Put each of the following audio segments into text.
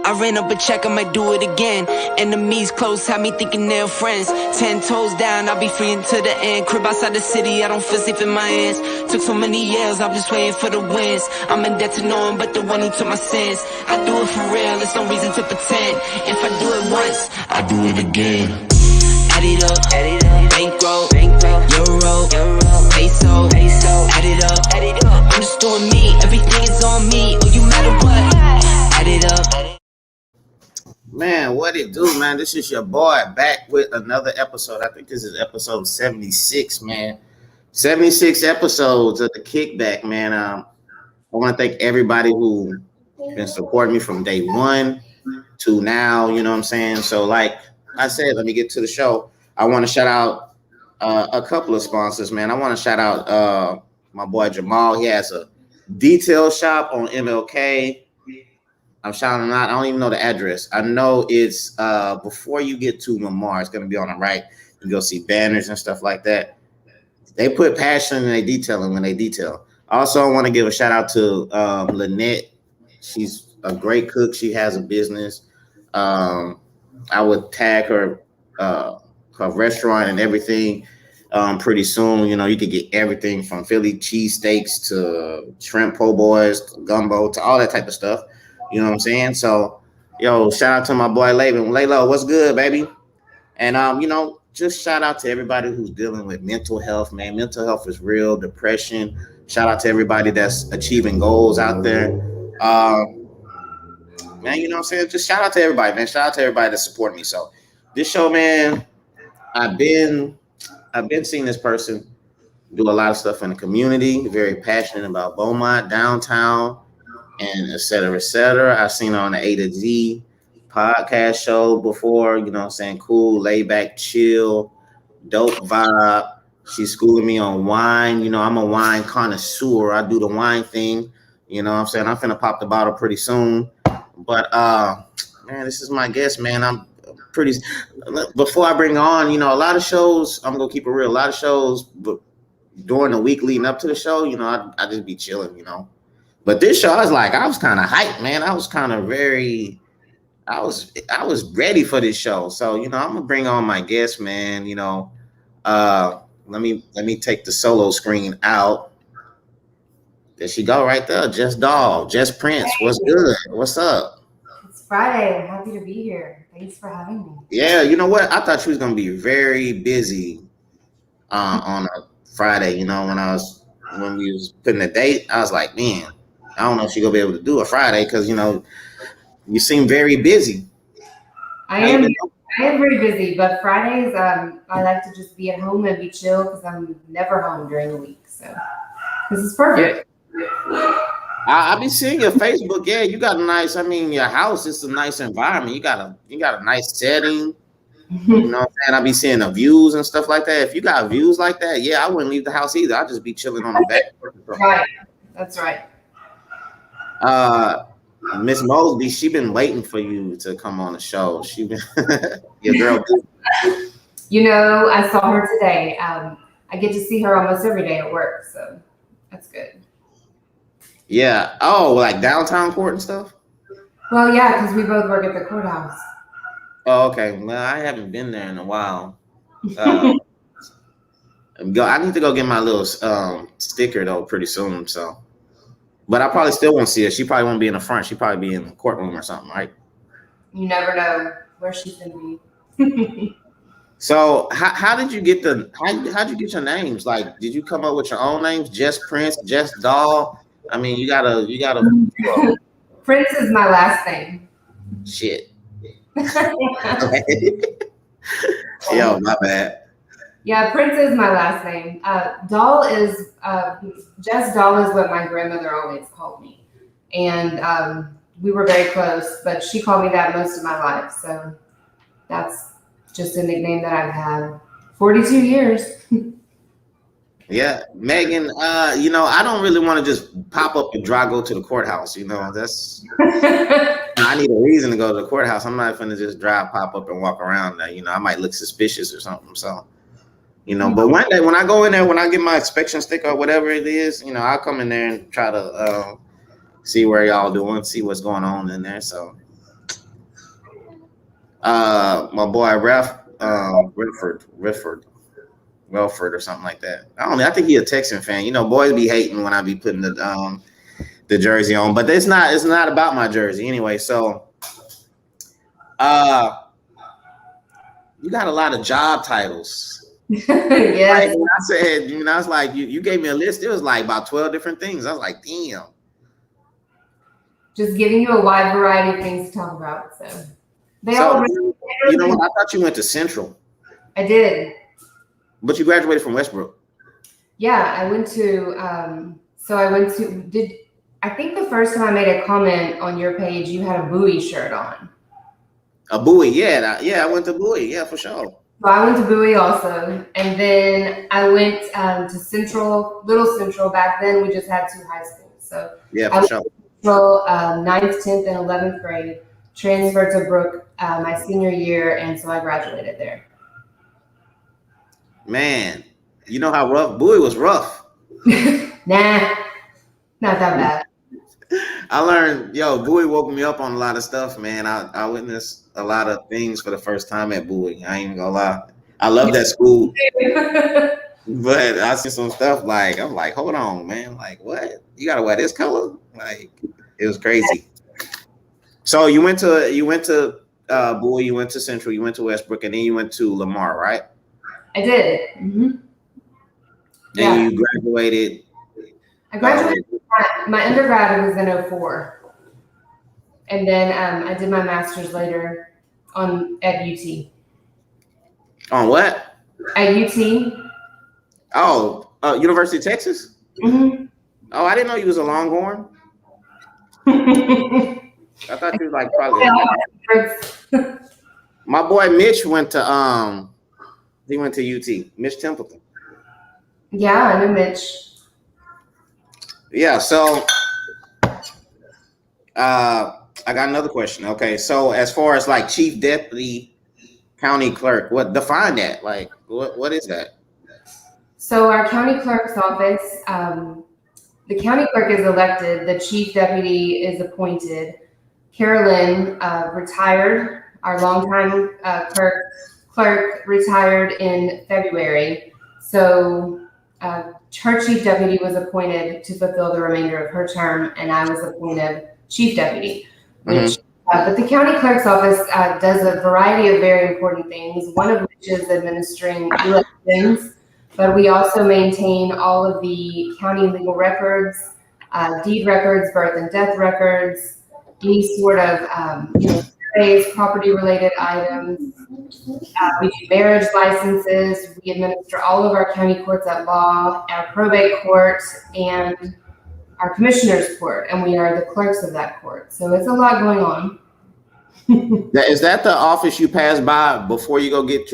I ran up a check, I might do it again. Enemies close, had me thinking they're friends. 10 toes down, I'll be free until the end. Crib outside the city, I don't feel safe in my hands. Took so many years, I'm just waiting for the wins. I'm in debt to no one but the one who took my sins. I do it for real, there's no reason to pretend. If I do it once, I do it again. Add it up, bankroll, euro, peso, add it up. I'm just doing me, everything is on me. Oh, you matter what? Add it up. Man, what it do, man? This is your boy back with another episode. I think this is episode 76, man. 76 episodes of the Kikback, man. I want to thank everybody who been supporting me from day one to now, you know what I'm saying? So, like I said, let me get to the show. I want to shout out a couple of sponsors, man. I want to shout out my boy Jamal. He has a detail shop on MLK. I'm shouting him out. I don't even know the address. I know it's before you get to Lamar. It's going to be on the right. You go see banners and stuff like that. They put passion in their detailing when they detail. Also, I want to give a shout out to Lynette. She's a great cook. She has a business. I would tag her restaurant and everything pretty soon. You know, you could get everything from Philly cheesesteaks to shrimp po' boys, to gumbo, to all that type of stuff. You know what I'm saying? So, yo, shout out to my boy Laban. Laylo, what's good, baby? And just shout out to everybody who's dealing with mental health, man. Mental health is real, depression. Shout out to everybody that's achieving goals out there. Man, you know what I'm saying? Just shout out to everybody, man. Shout out to everybody that support me. So this show, man, I've been seeing this person do a lot of stuff in the community, very passionate about Beaumont, downtown, and et cetera, et cetera. I've seen her on the A to Z podcast show before, you know what I'm saying? Cool, laid back, chill, dope vibe. She's schooling me on wine. You know, I'm a wine connoisseur. I do the wine thing. You know what I'm saying? I'm finna pop the bottle pretty soon. But man, this is my guest, man. I'm pretty before I bring on, you know, a lot of shows, I'm gonna keep it real. A lot of shows, but during the week leading up to the show, you know, I just be chilling, you know. But this show, I was kind of hyped, man. I was kind of I was ready for this show. So, you know, I'm gonna bring on my guest, man. You know, let me take the solo screen out. There she go right there, Jes Doll, Jes Prince. What's good? What's up? It's Friday. I'm happy to be here. Thanks for having me. Yeah, you know what? I thought she was gonna be very busy on a Friday. You know, when we was putting a date, I was like, man, I don't know if she's gonna be able to do a Friday because you know you seem very busy. I am very busy, but Fridays I like to just be at home and be chill because I'm never home during the week. So this is perfect. Yeah. I've been seeing your Facebook. Yeah, you got a nice. I mean, your house is a nice environment. You got a nice setting. You know what I'm saying? I be seeing the views and stuff like that. If you got views like that, yeah, I wouldn't leave the house either. I'd just be chilling on the back. Right. That's right. Miss Mosby, she been waiting for you to come on the show. She been your girl. You know, I saw her today. I get to see her almost every day at work, so that's good. Yeah. Oh, like downtown court and stuff? Well, yeah, because we both work at the courthouse. Oh, okay. Well, I haven't been there in a while. I need to go get my little sticker though pretty soon. So, but I probably still won't see her. She probably won't be in the front. She probably be in the courtroom or something, right? You never know where she's gonna be. So, how did you get how'd you get your names? Like, did you come up with your own names? Jes Prince, Jes Doll. I mean, you gotta. Prince is my last name. Shit. Yo, my bad. Yeah, Prince is my last name. Doll is Jes Doll is what my grandmother always called me, and we were very close. But she called me that most of my life, so that's just a nickname that I've had 42 years. Yeah, Megan. You know, I don't really want to just pop up and go to the courthouse. You know, that's. I need a reason to go to the courthouse. I'm not going to just pop up and walk around there. You know, I might look suspicious or something. So, you know, but one day when I go in there, when I get my inspection sticker or whatever it is, you know, I'll come in there and try to see where y'all doing, see what's going on in there. So, my boy Relford or something like that. I don't know. I think he a Texan fan. You know, boys be hating when I be putting the jersey on, but it's not about my jersey anyway. So, you got a lot of job titles. Yes. Like, when I said, I was like, you gave me a list. It was like about 12 different things. I was like, damn. Just giving you a wide variety of things to talk about. So you know what? I thought you went to Central. I did. But you graduated from Westbrook. Yeah, I went to. I think the first time I made a comment on your page, you had a Bowie shirt on. A Bowie, yeah, I went to Bowie, yeah, for sure. So I went to Bowie also, and then I went to Central, Little Central. Back then, we just had 2 high schools. So yeah, for sure. Central, 9th, 10th, and 11th grade. Transferred to Brook my senior year, and so I graduated there. Man, you know how rough Bowie was rough. Nah, not that bad. I learned, Bowie woke me up on a lot of stuff, man. I witnessed a lot of things for the first time at Bowie. I ain't even gonna lie. I love that school. But I see some stuff like, I'm like, hold on, man. Like, what? You gotta wear this color? Like, it was crazy. So you went to Bowie, you went to Central, you went to Westbrook, and then you went to Lamar, right? I did. Mm-hmm. Then you graduated. I graduated. My undergrad was in 2004, and then I did my master's later at UT. On what? At UT. Oh, University of Texas. Mm-hmm. Oh, I didn't know you was a Longhorn. I thought you was like probably. My boy Mitch went to UT. Mitch Templeton. Yeah, I know Mitch. Yeah, so I got another question. Okay, so as far as like chief deputy county clerk, define that? Like, what is that? So our county clerk's office, the county clerk is elected, the chief deputy is appointed. Carolyn retired. Our longtime clerk retired in February. So her chief deputy was appointed to fulfill the remainder of her term, and I was appointed chief deputy. Which, but the county clerk's office does a variety of very important things, one of which is administering elections, but we also maintain all of the county legal records, deed records, birth and death records, any sort of surveys, property-related items. We do marriage licenses. We administer all of our county courts at law, our probate court, and our commissioner's court, and we are the clerks of that court. So it's a lot going on. Is that the office you pass by before you go get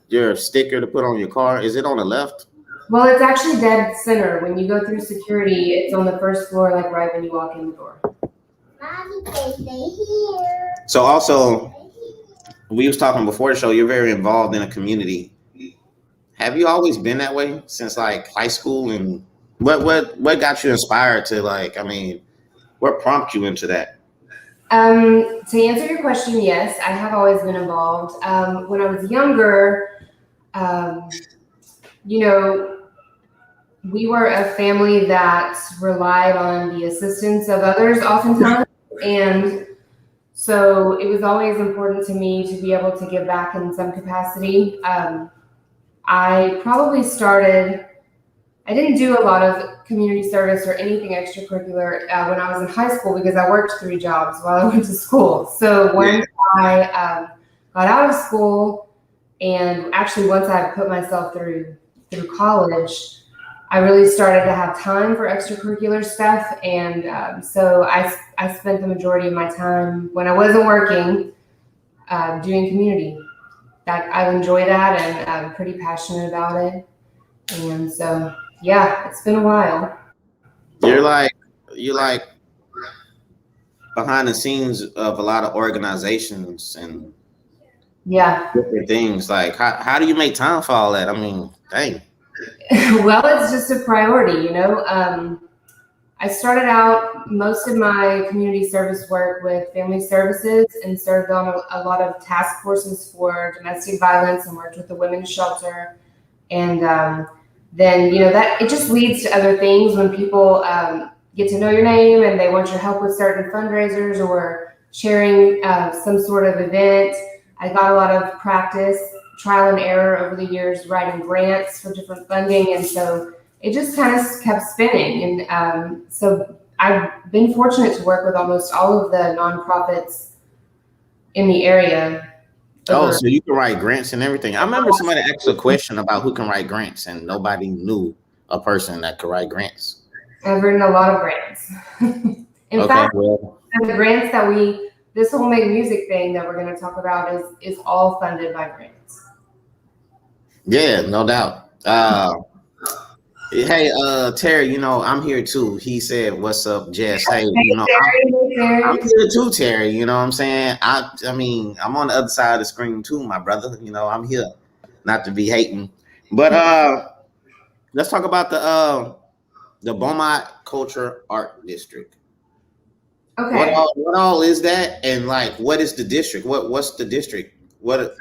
your sticker to put on your car? Is it on the left? Well, it's actually dead center. When you go through security, it's on the first floor, like right when you walk in the door. So also, we was talking before the show, you're very involved in a community. Have you always been that way since like high school? And what got you inspired to what prompted you into that? To answer your question, yes, I have always been involved. When I was younger, we were a family that relied on the assistance of others oftentimes. And so it was always important to me to be able to give back in some capacity. I probably I didn't do a lot of community service or anything extracurricular when I was in high school because I worked 3 jobs while I went to school. So when I got out of school, and actually once I put myself through college, I really started to have time for extracurricular stuff. And so I spent the majority of my time when I wasn't working doing community. That I enjoy that, and I'm pretty passionate about it. And so, yeah, it's been a while. You're like behind the scenes of a lot of organizations and different things. Like, how do you make time for all that? I mean, dang. Well, it's just a priority, I started out most of my community service work with family services and served on a lot of task forces for domestic violence and worked with the women's shelter. And then, that it just leads to other things when people get to know your name and they want your help with certain fundraisers or sharing some sort of event. I got a lot of practice, trial and error over the years, writing grants for different funding. And so it just kind of kept spinning. And so I've been fortunate to work with almost all of the nonprofits in the area. Oh, so you can write grants and everything. I remember somebody asked a question about who can write grants, and nobody knew a person that could write grants. I've written a lot of grants. In fact, the grants that this whole Make Music thing that we're going to talk about is all funded by grants. Yeah, no doubt. Hey, Terry, I'm here too. He said, "What's up, Jess?" Hey, I'm here too, Terry. You know what I'm saying? I mean, I'm on the other side of the screen too, my brother. I'm here, not to be hating, but let's talk about the Beaumont Culture Art District. Okay. What all is that, and what is the district? What's the district? What?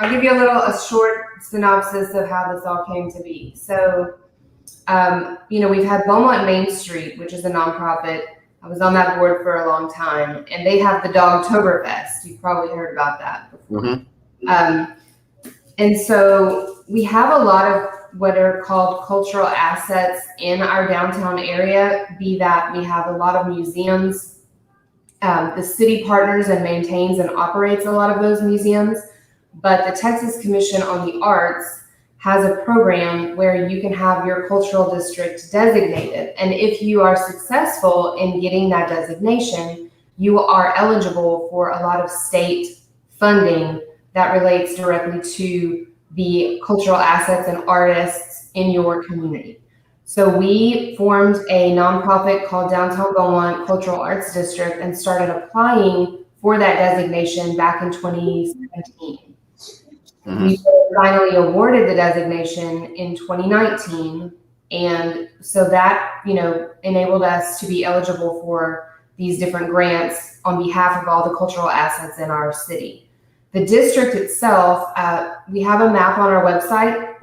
I'll give you a short synopsis of how this all came to be. So. We've had Beaumont Main Street, which is a nonprofit. I was on that board for a long time, and they have the Dogtoberfest. You've probably heard about that before. Mm-hmm. And so we have a lot of what are called cultural assets in our downtown area, be that we have a lot of museums. The city partners and maintains and operates a lot of those museums, but the Texas Commission on the Arts has a program where you can have your cultural district designated. And if you are successful in getting that designation, you are eligible for a lot of state funding that relates directly to the cultural assets and artists in your community. So we formed a nonprofit called Downtown Beaumont Cultural Arts District and started applying for that designation back in 2017. Mm-hmm. We finally awarded the designation in 2019. And so that, enabled us to be eligible for these different grants on behalf of all the cultural assets in our city. The district itself, we have a map on our website,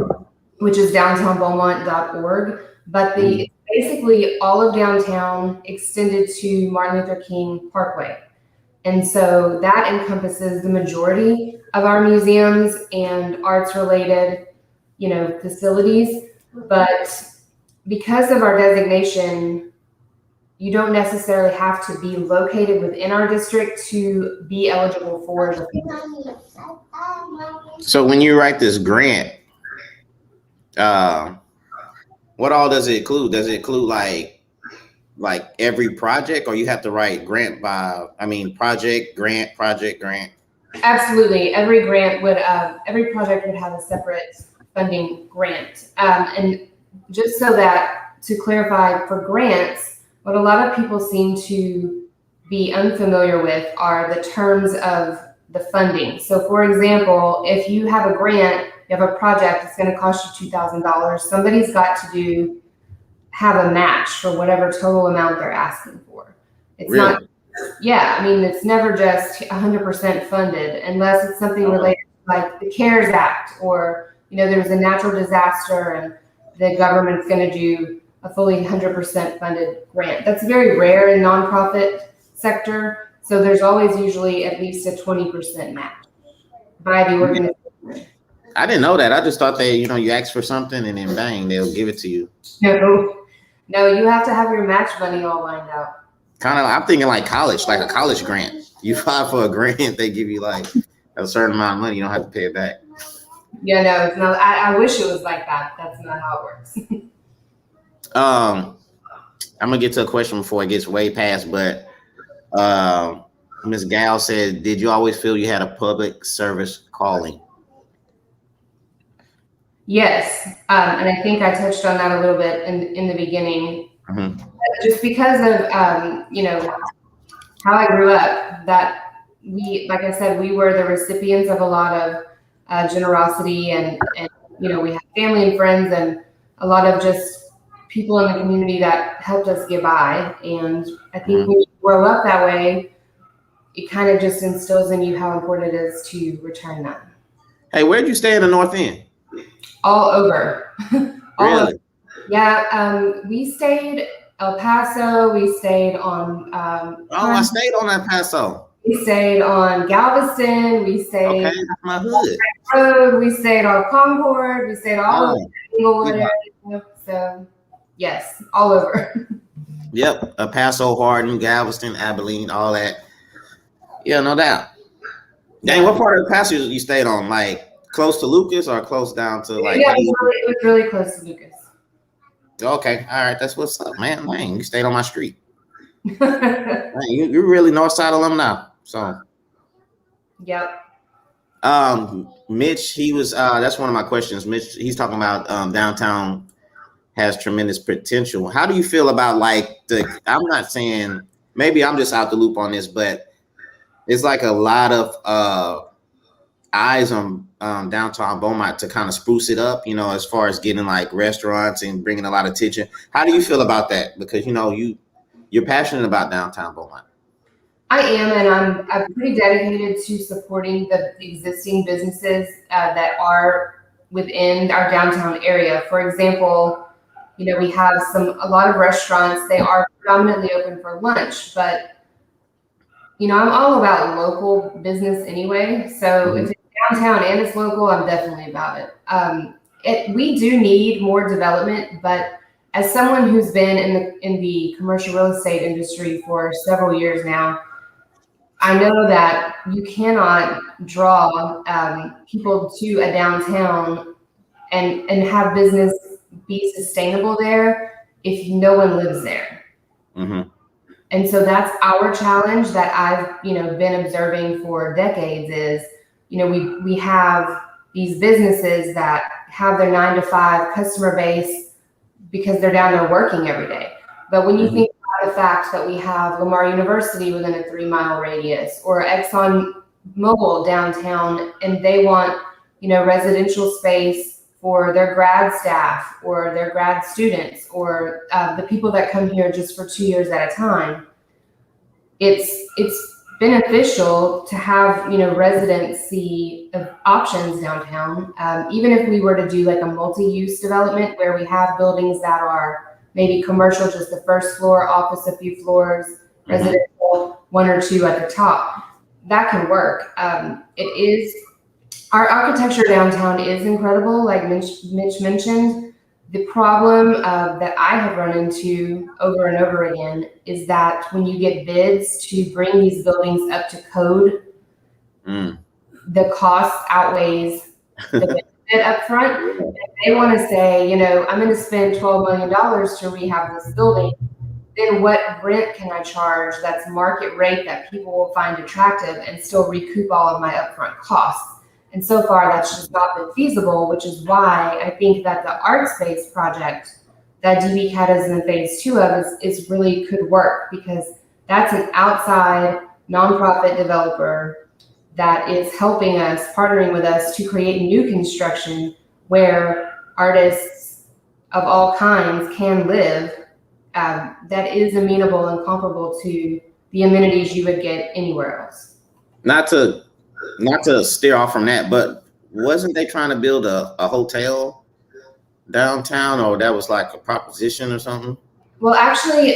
which is downtownbeaumont.org, but basically all of downtown extended to Martin Luther King Parkway. And so that encompasses the majority of our museums and arts-related, facilities. But because of our designation, you don't necessarily have to be located within our district to be eligible for the. So when you write this grant, what all does it include? Does it include like every project, or you have to write project, grant? Absolutely. Every project would have a separate funding grant. And just so that, to clarify, for grants, what a lot of people seem to be unfamiliar with are the terms of the funding. So for example, if you have a grant, you have a project, it's going to cost you $2,000. Somebody's got to have a match for whatever total amount they're asking for. It's really? Not, yeah, it's never just 100% funded unless it's something related to like the CARES Act, or, there's a natural disaster and the government's going to do a fully 100% funded grant. That's very rare in nonprofit sector. So there's always usually at least a 20% match by the organization. I didn't know that. I just thought they, you ask for something and then bang, they'll give it to you. No, you have to have your match money all lined out. Kind of, I'm thinking like college, like a college grant. You file for a grant, they give you like a certain amount of money. You don't have to pay it back. Yeah, no, it's not. I wish it was like that. That's not how it works. I'm gonna get to a question before it gets way past, but Ms. Gal said, did you always feel you had a public service calling? Yes, and I think I touched on that a little bit in the beginning. Mm-hmm. Just because of how I grew up, that like I said, we were the recipients of a lot of generosity, and we had family and friends, and a lot of just people in the community that helped us get by. And I think when you grow up that way, it kind of just instills in you how important it is to return that. Hey, where'd you stay in the North End? All over. All Really? over. Yeah, we stayed El Paso. We stayed on. I stayed on El Paso. We stayed on Galveston. We stayed that's my hood. Road. We stayed on Concord. We stayed all over Inglewood area. So, yes, all over. Yep, El Paso, Hardin, Galveston, Abilene, all that. Yeah, no doubt. Dang, what part of El Paso you stayed on? Like close to Lucas or close down to like? Yeah, it was really close to Lucas. Okay, all right, that's what's up, man. Man, you stayed on my street. Man, you're really Northside alumni. So, yep. Mitch, he was. That's one of my questions. Mitch, he's talking about downtown has tremendous potential. How do you feel about like I'm not saying, maybe I'm just out the loop on this, but it's like a lot of eyes on downtown Beaumont to kind of spruce it up, you know, as far as getting like restaurants and bringing a lot of attention. How do you feel about that? Because, you know, you're passionate about downtown Beaumont. I am, and I'm pretty dedicated to supporting the existing businesses that are within our downtown area. For example, you know, we have a lot of restaurants. They are predominantly open for lunch, but you know, I'm all about local business anyway. So if it's downtown and it's local, I'm definitely about it. We do need more development, but as someone who's been in the commercial real estate industry for several years now, I know that you cannot draw people to a downtown and have business be sustainable there if no one lives there. Mm-hmm. And so that's our challenge that I've, you know, been observing for decades is, you know, we have these businesses that have their 9-to-5 customer base because they're down there working every day. But when you think about the fact that we have Lamar University within a 3-mile radius or Exxon Mobil downtown, and they want, you know, residential space for their grad staff or their grad students or the people that come here just for 2 years at a time, it's beneficial to have, you know, residency of options downtown. Even if we were to do like a multi-use development where we have buildings that are maybe commercial, just the first floor, office a few floors, residential 1 or 2 at the top, that can work. Our architecture downtown is incredible, like Mitch mentioned. The problem that I have run into over and over again is that when you get bids to bring these buildings up to code, the cost outweighs the benefit up front. If they want to say, you know, I'm going to spend $12 million to rehab this building, then what rent can I charge that's market rate that people will find attractive and still recoup all of my upfront costs? And so far, that's just not been feasible, which is why I think that the art space project that DBCAT is in phase 2 of is really could work, because that's an outside nonprofit developer that is helping us, partnering with us to create new construction where artists of all kinds can live, that is amenable and comparable to the amenities you would get anywhere else. Not to steer off from that, but wasn't they trying to build a hotel downtown, or that was like a proposition or something? Well, actually,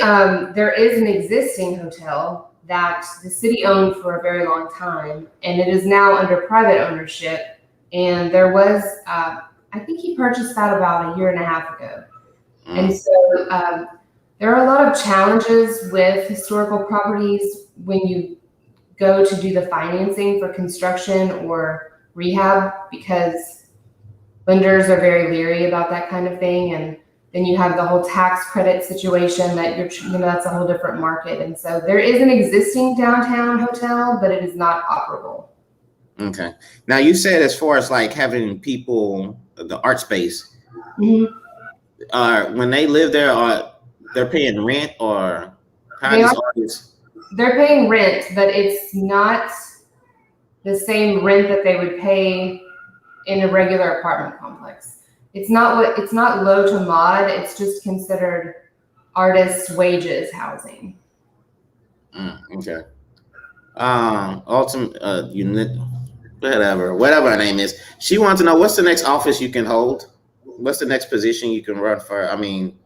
there is an existing hotel that the city owned for a very long time, and it is now under private ownership. And there was, I think he purchased that about 1.5 years ago. And so there are a lot of challenges with historical properties when you go to do the financing for construction or rehab, because lenders are very leery about that kind of thing. And then you have the whole tax credit situation that that's a whole different market. And so there is an existing downtown hotel, but it is not operable. Okay. Now you said, as far as like having people, the art space, when they live there, they're paying rent, or how these artists? They're paying rent, but it's not the same rent that they would pay in a regular apartment complex. it's not low to mod. It's just considered artists' wages housing. Okay. Ultimate unit, whatever her name is. She wants to know what's the next office you can hold. What's the next position you can run for? I mean,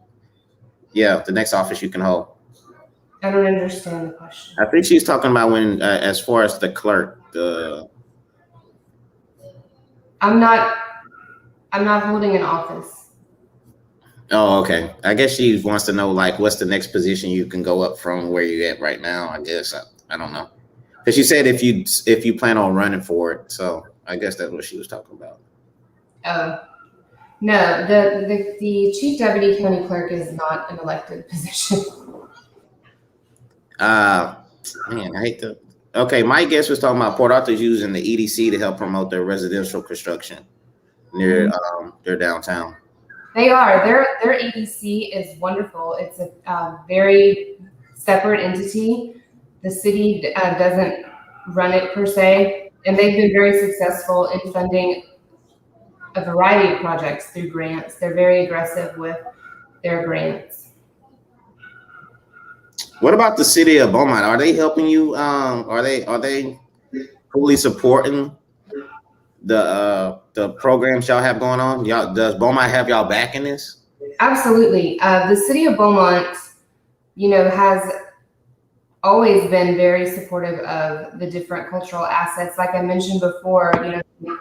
yeah, the next office you can hold. I don't understand the question. I think she's talking about when, as far as the clerk. I'm not holding an office. Oh, okay. I guess she wants to know like what's the next position you can go up from where you're at right now. I guess I don't know, because she said if you plan on running for it. So I guess that's what she was talking about. Oh. No, the chief deputy county clerk is not an elected position. Man, I hate to. Okay, my guest was talking about Port Arthur's using the EDC to help promote their residential construction near their downtown. They are. Their EDC is wonderful. It's a very separate entity. The city doesn't run it per se, and they've been very successful in funding a variety of projects through grants. They're very aggressive with their grants. What about the city of Beaumont? Are they helping you? Are they fully supporting the programs y'all have going on? Does Beaumont have y'all back in this? Absolutely. The city of Beaumont, has always been very supportive of the different cultural assets. Like I mentioned before,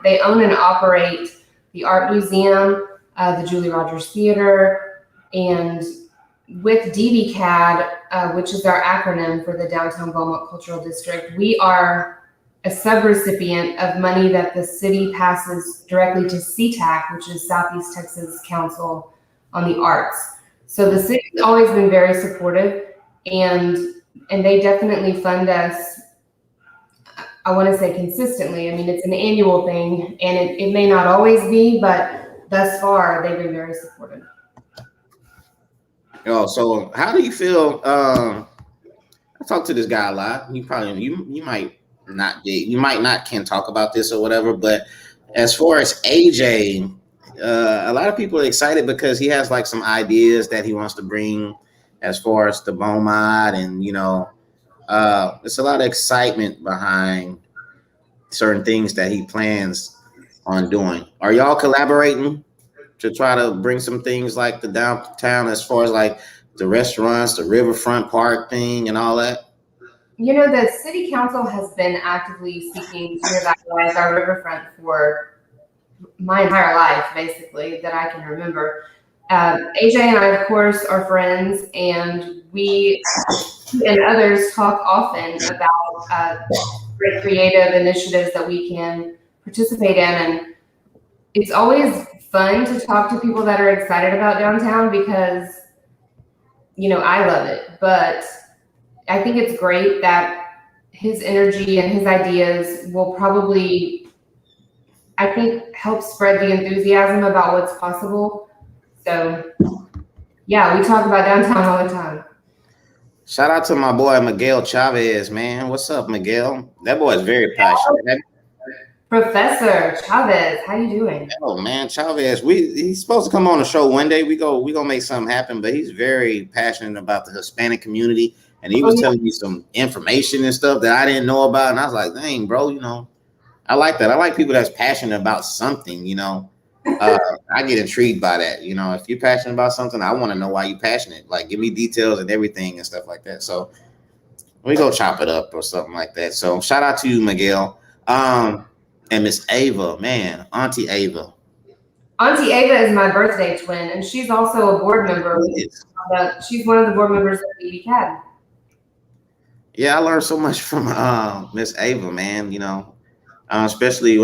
they own and operate the Art Museum, the Julie Rogers Theater, and with DBCAD, which is our acronym for the Downtown Beaumont Cultural District, we are a subrecipient of money that the city passes directly to CTAC, which is Southeast Texas Council on the Arts. So the city's always been very supportive, and they definitely fund us, I want to say consistently. I mean, it's an annual thing, and it may not always be, but thus far, they've been very supportive. Oh, so how do you feel? I talk to this guy a lot. You might not can talk about this or whatever, but as far as AJ, a lot of people are excited because he has like some ideas that he wants to bring as far as the Beaumont, and there's a lot of excitement behind certain things that he plans on doing. Are y'all collaborating to try to bring some things like the downtown, as far as like the restaurants, the riverfront park thing and all that? The city council has been actively seeking to revitalize our riverfront for my entire life, basically, that I can remember. AJ and I, of course, are friends, and we and others talk often about great creative initiatives that we can participate in. And it's always fun to talk to people that are excited about downtown because, I love it. But I think it's great that his energy and his ideas will probably, I think, help spread the enthusiasm about what's possible. So, yeah, we talk about downtown all the time. Shout out to my boy Miguel Chavez, man. What's up, Miguel? That boy is very passionate. Professor Chavez, how you doing? Oh man, Chavez, he's supposed to come on the show one day. We gonna make something happen, but he's very passionate about the Hispanic community, and he was telling me some information and stuff that I didn't know about, and I was like, dang, bro, I like that. I like people that's passionate about something, I get intrigued by that. If you're passionate about something, I want to know why you're passionate. Like, give me details and everything and stuff like that. So we go chop it up or something like that. So shout out to you, Miguel. And Miss Ava, man, Auntie Ava. Auntie Ava is my birthday twin, and she's also a board member. She's one of the board members of BBCAD. Yeah, I learned so much from Miss Ava, man. Especially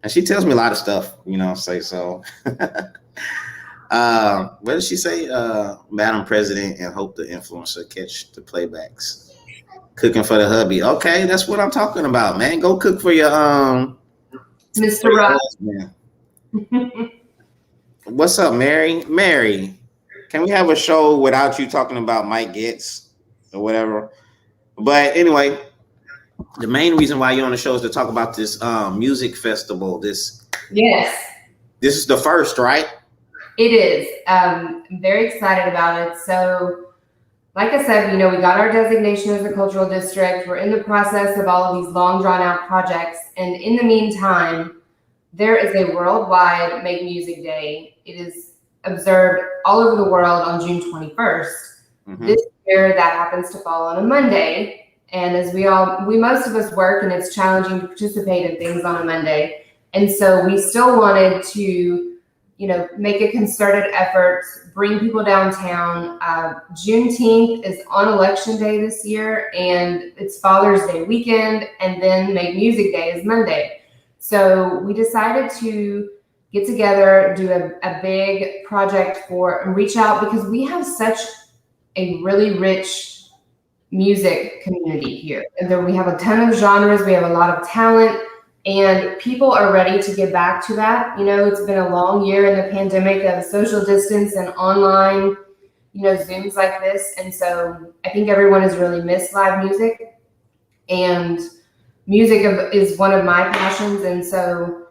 and she tells me a lot of stuff. Say so. What did she say? Madam President, and hope the influencer catch the playbacks. Cooking for the hubby. Okay, that's what I'm talking about, man. Go cook for your Mr. Rock. What's up, Mary? Mary, can we have a show without you talking about Mike Getz or whatever? But anyway, the main reason why you're on the show is to talk about this music festival. Yes. This is the first, right? It is. I'm very excited about it. So, like I said, we got our designation as a cultural district. We're in the process of all of these long drawn out projects. And in the meantime, there is a worldwide Make Music Day. It is observed all over the world on June 21st. Mm-hmm. This year, that happens to fall on a Monday. And as most of us work, and it's challenging to participate in things on a Monday. And so we still wanted to make a concerted effort, bring people downtown. Juneteenth is on Election Day this year, and it's Father's Day weekend, and then Make Music Day is Monday. So we decided to get together, do a big project and reach out, because we have such a really rich music community here. And then we have a ton of genres, we have a lot of talent, and people are ready to get back to that. It's been a long year in the pandemic of social distance and online, Zooms like this. And so I think everyone has really missed live music. And music is one of my passions. And so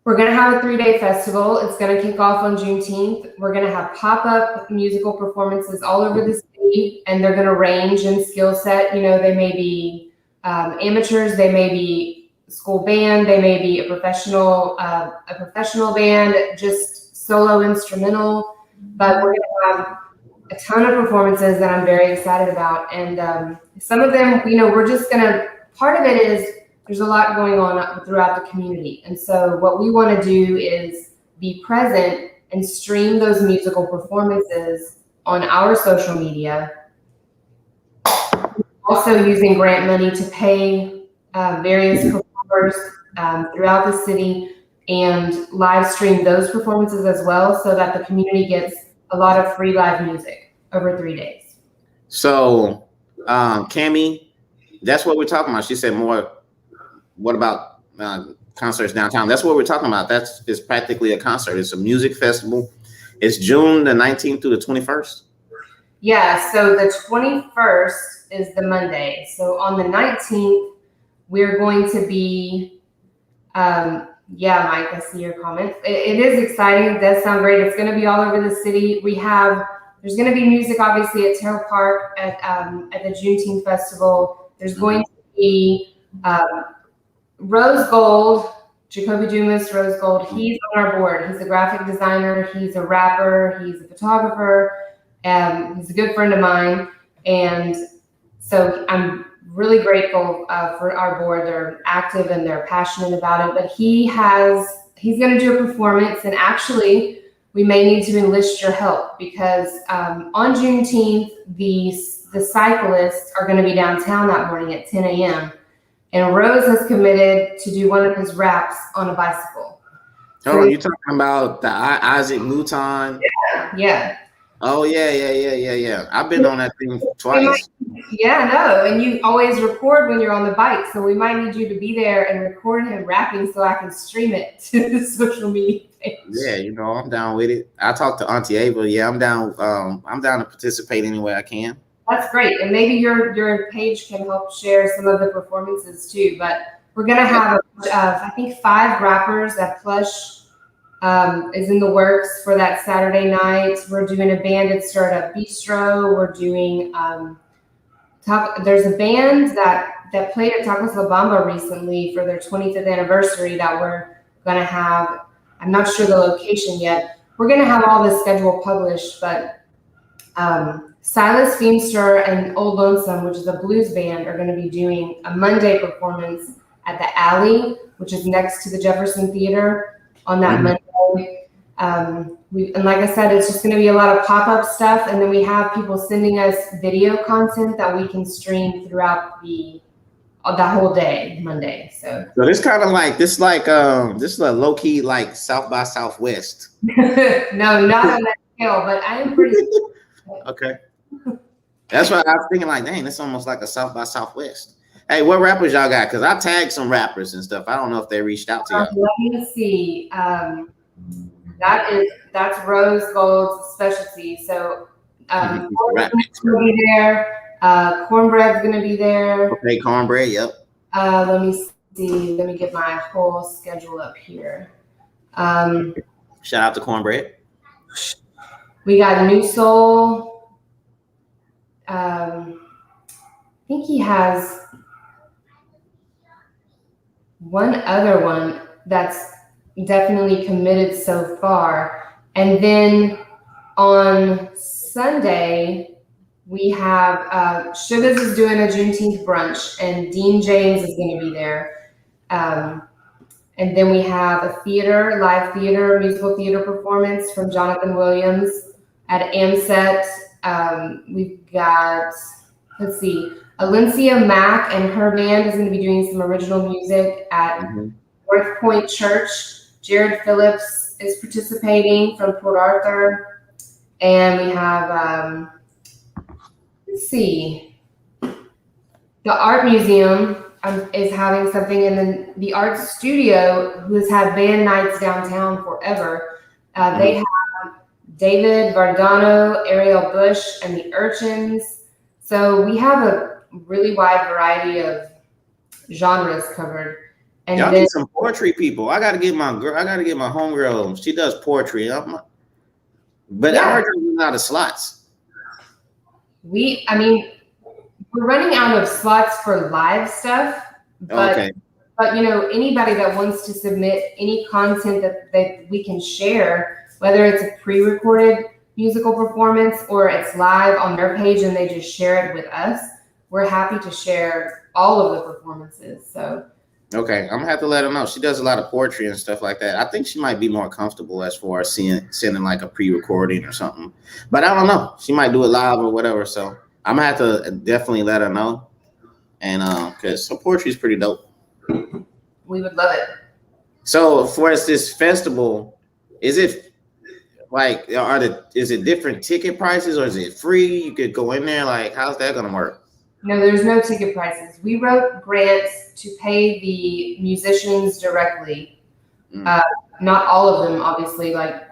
we're going to have a 3-day festival. It's going to kick off on Juneteenth. We're going to have pop-up musical performances all over the city, and they're going to range in skill set. They may be amateurs, they may be school band, they may be a professional band, just solo instrumental, but we're going to have a ton of performances that I'm very excited about. And some of them, we're just going to, part of it is there's a lot going on throughout the community. And so what we want to do is be present and stream those musical performances on our social media. Also using grant money to pay various performers throughout the city, and live stream those performances as well, so that the community gets a lot of free live music over 3 days. So, Cammie, that's what we're talking about. She said more. What about concerts downtown? That's what we're talking about. It's practically a concert. It's a music festival. It's June the 19th through the 21st. Yeah. So the 21st is the Monday. So on the 19th, we're going to be, Mike, I see your comment. It is exciting. It does sound great. It's going to be all over the city. There's going to be music, obviously, at Terrell Park at the Juneteenth Festival. There's going to be Rose Gold, Jacoby Dumas, Rose Gold. He's on our board. He's a graphic designer. He's a rapper. He's a photographer. He's a good friend of mine. And so I'm really grateful for our board. They're active and they're passionate about it. But he's going to do a performance, and actually we may need to enlist your help, because on Juneteenth, the cyclists are going to be downtown that morning at 10 a.m. And Rose has committed to do one of his raps on a bicycle. Oh, you're talking about the Isaac Newton? Yeah. Oh, yeah. I've been on that thing twice. And you always record when you're on the bike, so we might need you to be there and record him rapping so I can stream it to the social media page. Yeah, I'm down with it. I talked to Auntie Ava. Yeah, I'm down to participate any way I can. That's great. And maybe your page can help share some of the performances too. But we're going to have, I think, 5 rappers. That Plush is in the works for that Saturday night. We're doing a band at Startup Bistro. We're doing, there's a band that played at Tacos La Bamba recently for their 25th anniversary that we're going to have. I'm not sure the location yet. We're going to have all the schedule published, but Silas Feemster and Old Lonesome, which is a blues band, are going to be doing a Monday performance at the Alley, which is next to the Jefferson Theater on that Monday. And like I said, it's just going to be a lot of pop-up stuff, and then we have people sending us video content that we can stream throughout the whole day, Monday. So this kind of like this is a low key like South by Southwest. No, not on that scale, but I am pretty. Okay. That's why I was thinking, like, dang, it's almost like a South by Southwest. Hey, what rappers y'all got? Because I tagged some rappers and stuff. I don't know if they reached out to y'all. Let me see. That's Rose Gold's specialty. So Cornbread's gonna be there. Cornbread's gonna be there. Okay, Cornbread. Yep. Let me see. Let me get my whole schedule up here. Shout out to Cornbread. We got New Soul. I think he has one other one that's definitely committed so far. And then on Sunday, we have Sugar's is doing a Juneteenth brunch, and Dean James is going to be there. And then we have a live theater, musical theater performance from Jonathan Williams at Amset. We've got, let's see, Alencia Mack and her band is going to be doing some original music at North Point Church. Jared Phillips is participating from Port Arthur. And we have, let's see, the Art Museum is having something, and then the Art Studio, who has had band nights downtown forever, they have David Vardano, Ariel Bush, and the Urchins. So we have a really wide variety of genres covered. And y'all need some poetry people. I gotta get my homegirl. She does poetry. But I heard there's a lot of slots. We're running out of slots for live stuff, but anybody that wants to submit any content that we can share, whether it's a pre-recorded musical performance or it's live on their page and they just share it with us, we're happy to share all of the performances. So okay, I'm gonna have to let her know. She does a lot of poetry and stuff like that. I think she might be more comfortable as far as sending like a pre-recording or something. But I don't know. She might do it live or whatever. So I'm gonna have to definitely let her know. And because her poetry is pretty dope. We would love it. So for this festival, is it like is it different ticket prices or is it free? You could go in there. Like, how's that gonna work? No, there's no ticket prices. We wrote grants to pay the musicians directly. Not all of them, obviously. Like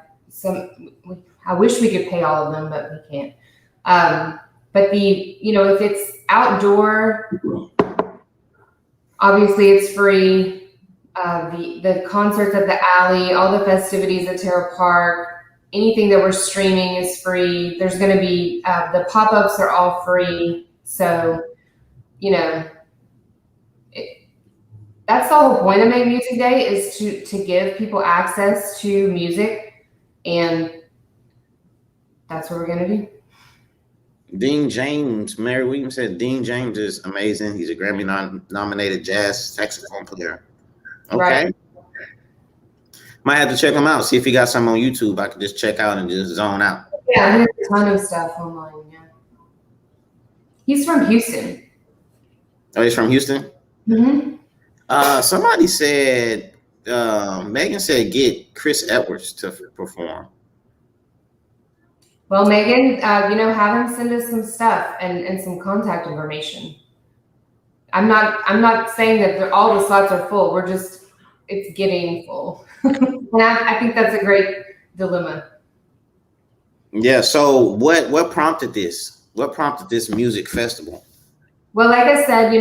I wish we could pay all of them, but we can't. But if it's outdoor, obviously it's free. The concerts at the Alley, all the festivities at Terra Park, anything that we're streaming is free. There's going to be the pop-ups are all free. So, that's the whole point of Make Music Day, is to give people access to music, and that's what we're going to do. Dean James, Mary Williams said Dean James is amazing. He's a Grammy-nominated jazz saxophone player. Okay. Right. Might have to check him out, see if he got some on YouTube. I could just check out and just zone out. Yeah, there's a ton of stuff online. Yeah. He's from Houston. Oh, he's from Houston? Mm-hmm. Somebody said, Megan said, get Chris Edwards to perform. Well, Megan, have him send us some stuff and some contact information. I'm not saying that all the slots are full. It's getting full. And I think that's a great dilemma. Yeah. So what prompted this? What prompted this music festival? Well, like I said,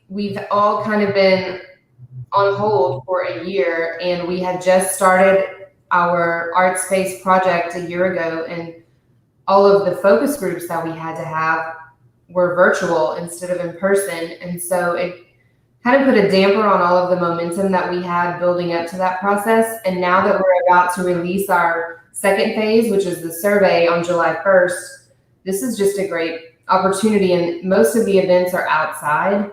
we've all kind of been on hold for a year, and we had just started our art space project a year ago, and all of the focus groups that we had to have were virtual instead of in person. And so it kind of put a damper on all of the momentum that we had building up to that process. And now that we're about to release our second phase, which is the survey on July 1st, this is just a great opportunity. And most of the events are outside.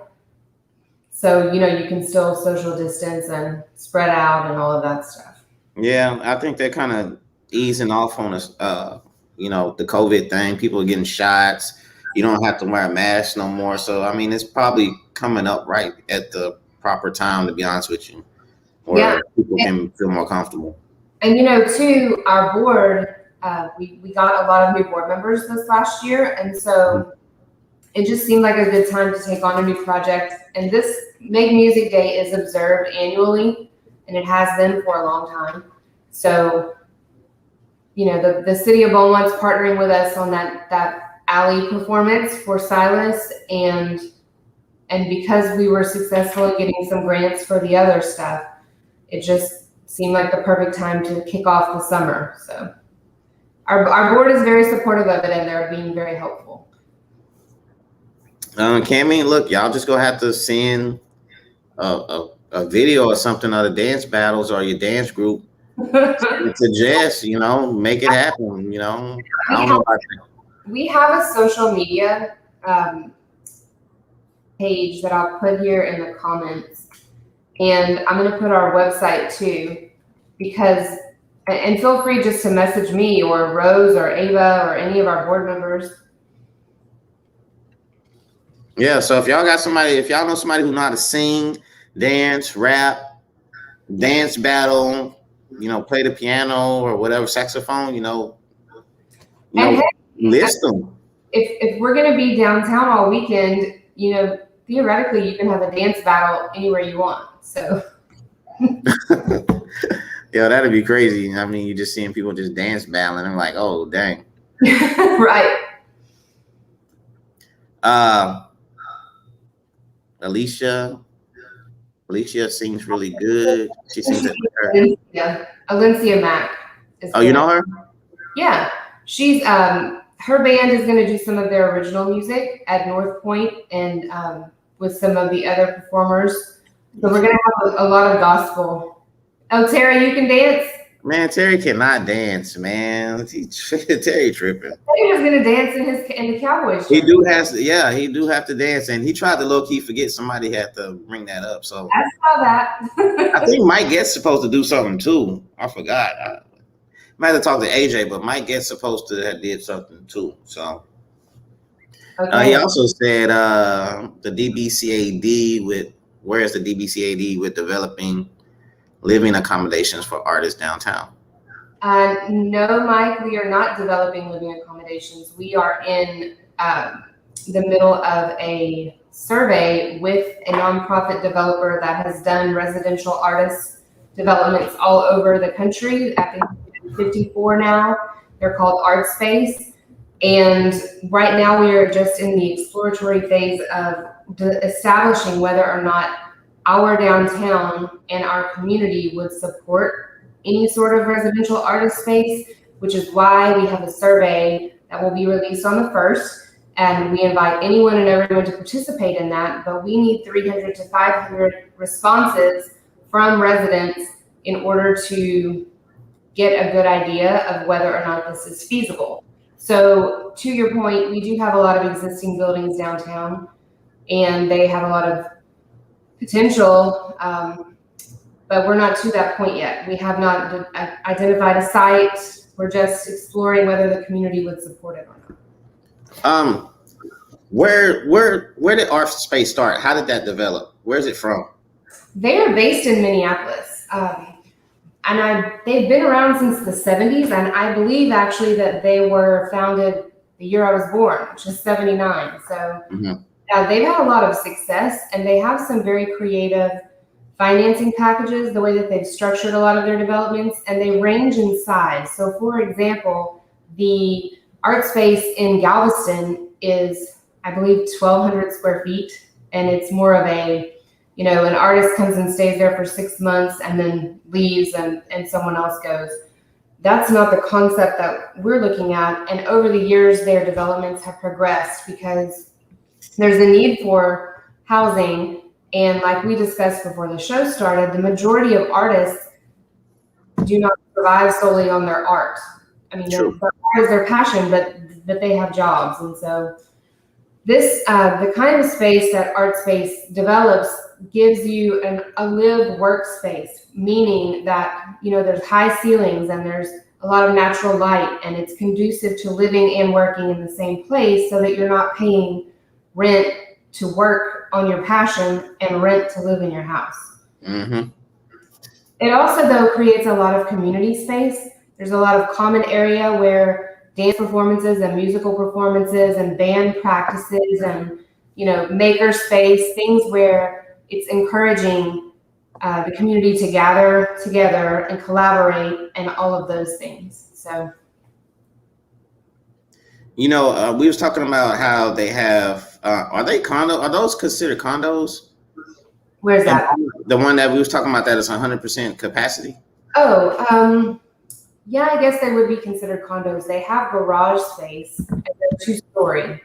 So, you can still social distance and spread out and all of that stuff. Yeah, I think they're kind of easing off on us, the COVID thing. People are getting shots. You don't have to wear a mask no more. So, it's probably coming up right at the proper time, to be honest with you, where people can feel more comfortable. And, too, our board, we got a lot of new board members this last year. And so it just seemed like a good time to take on a new project. And this Make Music Day is observed annually, and it has been for a long time. So, the city of Beaumont's partnering with us on that Alley performance for Silas, and because we were successful in getting some grants for the other stuff, it just seemed like the perfect time to kick off the summer. So our board is very supportive of it, and they're being very helpful. Cammy, look, y'all just gonna have to send a video or something of the dance battles or your dance group to Jess, you know, make it happen, you know. I don't know about that. We have a social media page that I'll put here in the comments, and I'm going to put our website too, because, and feel free just to message me or Rose or Ava or any of our board members. Yeah, so if y'all got somebody, if y'all know somebody who know how to sing, dance, rap, dance battle, you know, play the piano or whatever, saxophone, you know Hey, list them. If we're going to be downtown all weekend, you know, theoretically you can have a dance battle anywhere you want. So Yeah, that'd be crazy. I mean, you're just seeing people just dance battling. I'm like, oh dang. Right. Alicia sings really good. She sings it. Alencia Mack. Oh, you know her? Yeah, she's her band is going to do some of their original music at North Point and with some of the other performers. So we're going to have a lot of gospel. Oh, Terry, you can dance? Man, Terry cannot dance, man. Terry tripping. Terry was going to dance in the Cowboys shirt. He do have to dance, and he tried to low key forget somebody had to bring that up. So I saw that. I think Mike Get's supposed to do something too. I forgot. I might have talked to AJ, but Mike Get's supposed to have did something too. So Okay. he also said the DBCAD where's the DBCAD with developing living accommodations for artists downtown? No, Mike, we are not developing living accommodations. We are in the middle of a survey with a nonprofit developer that has done residential artist developments all over the country. I think 54 now. They're called Art Space. And right now we are just in the exploratory phase of establishing whether or not our downtown and our community would support any sort of residential artist space, which is why we have a survey that will be released on the 1st. And we invite anyone and everyone to participate in that, but we need 300 to 500 responses from residents in order to get a good idea of whether or not this is feasible. So to your point, we do have a lot of existing buildings downtown, and they have a lot of potential, but we're not to that point yet. We have not identified a site. We're just exploring whether the community would support it or not. Where did Art Space start? How did that develop? Where's it from? They are based in Minneapolis, and they've been around since the 70s, and I believe actually that they were founded the year I was born, which is 79. So they've had a lot of success, and they have some very creative financing packages, the way that they've structured a lot of their developments, and they range in size. So for example, the Art Space in Galveston is, I believe, 1,200 square feet, and it's more of a, you know, an artist comes and stays there for 6 months and then leaves and someone else goes. That's not the concept that we're looking at. And over the years, their developments have progressed because there's a need for housing. And like we discussed before the show started, the majority of artists do not survive solely on their art. I mean, their art is their passion, but they have jobs. And so this, the kind of space that Art Space develops gives you a lived workspace, meaning that, you know, there's high ceilings and there's a lot of natural light, and it's conducive to living and working in the same place so that you're not paying rent to work on your passion and rent to live in your house. It also, though, creates a lot of community space. There's a lot of common area where dance performances and musical performances and band practices and, you know, maker space, things where it's encouraging the community to gather together and collaborate and all of those things. So, you know, we was talking about how they have, are those considered condos? Where's that? The one that we was talking about that is 100% capacity. Oh, yeah, I guess they would be considered condos. They have garage space and they're 2-story.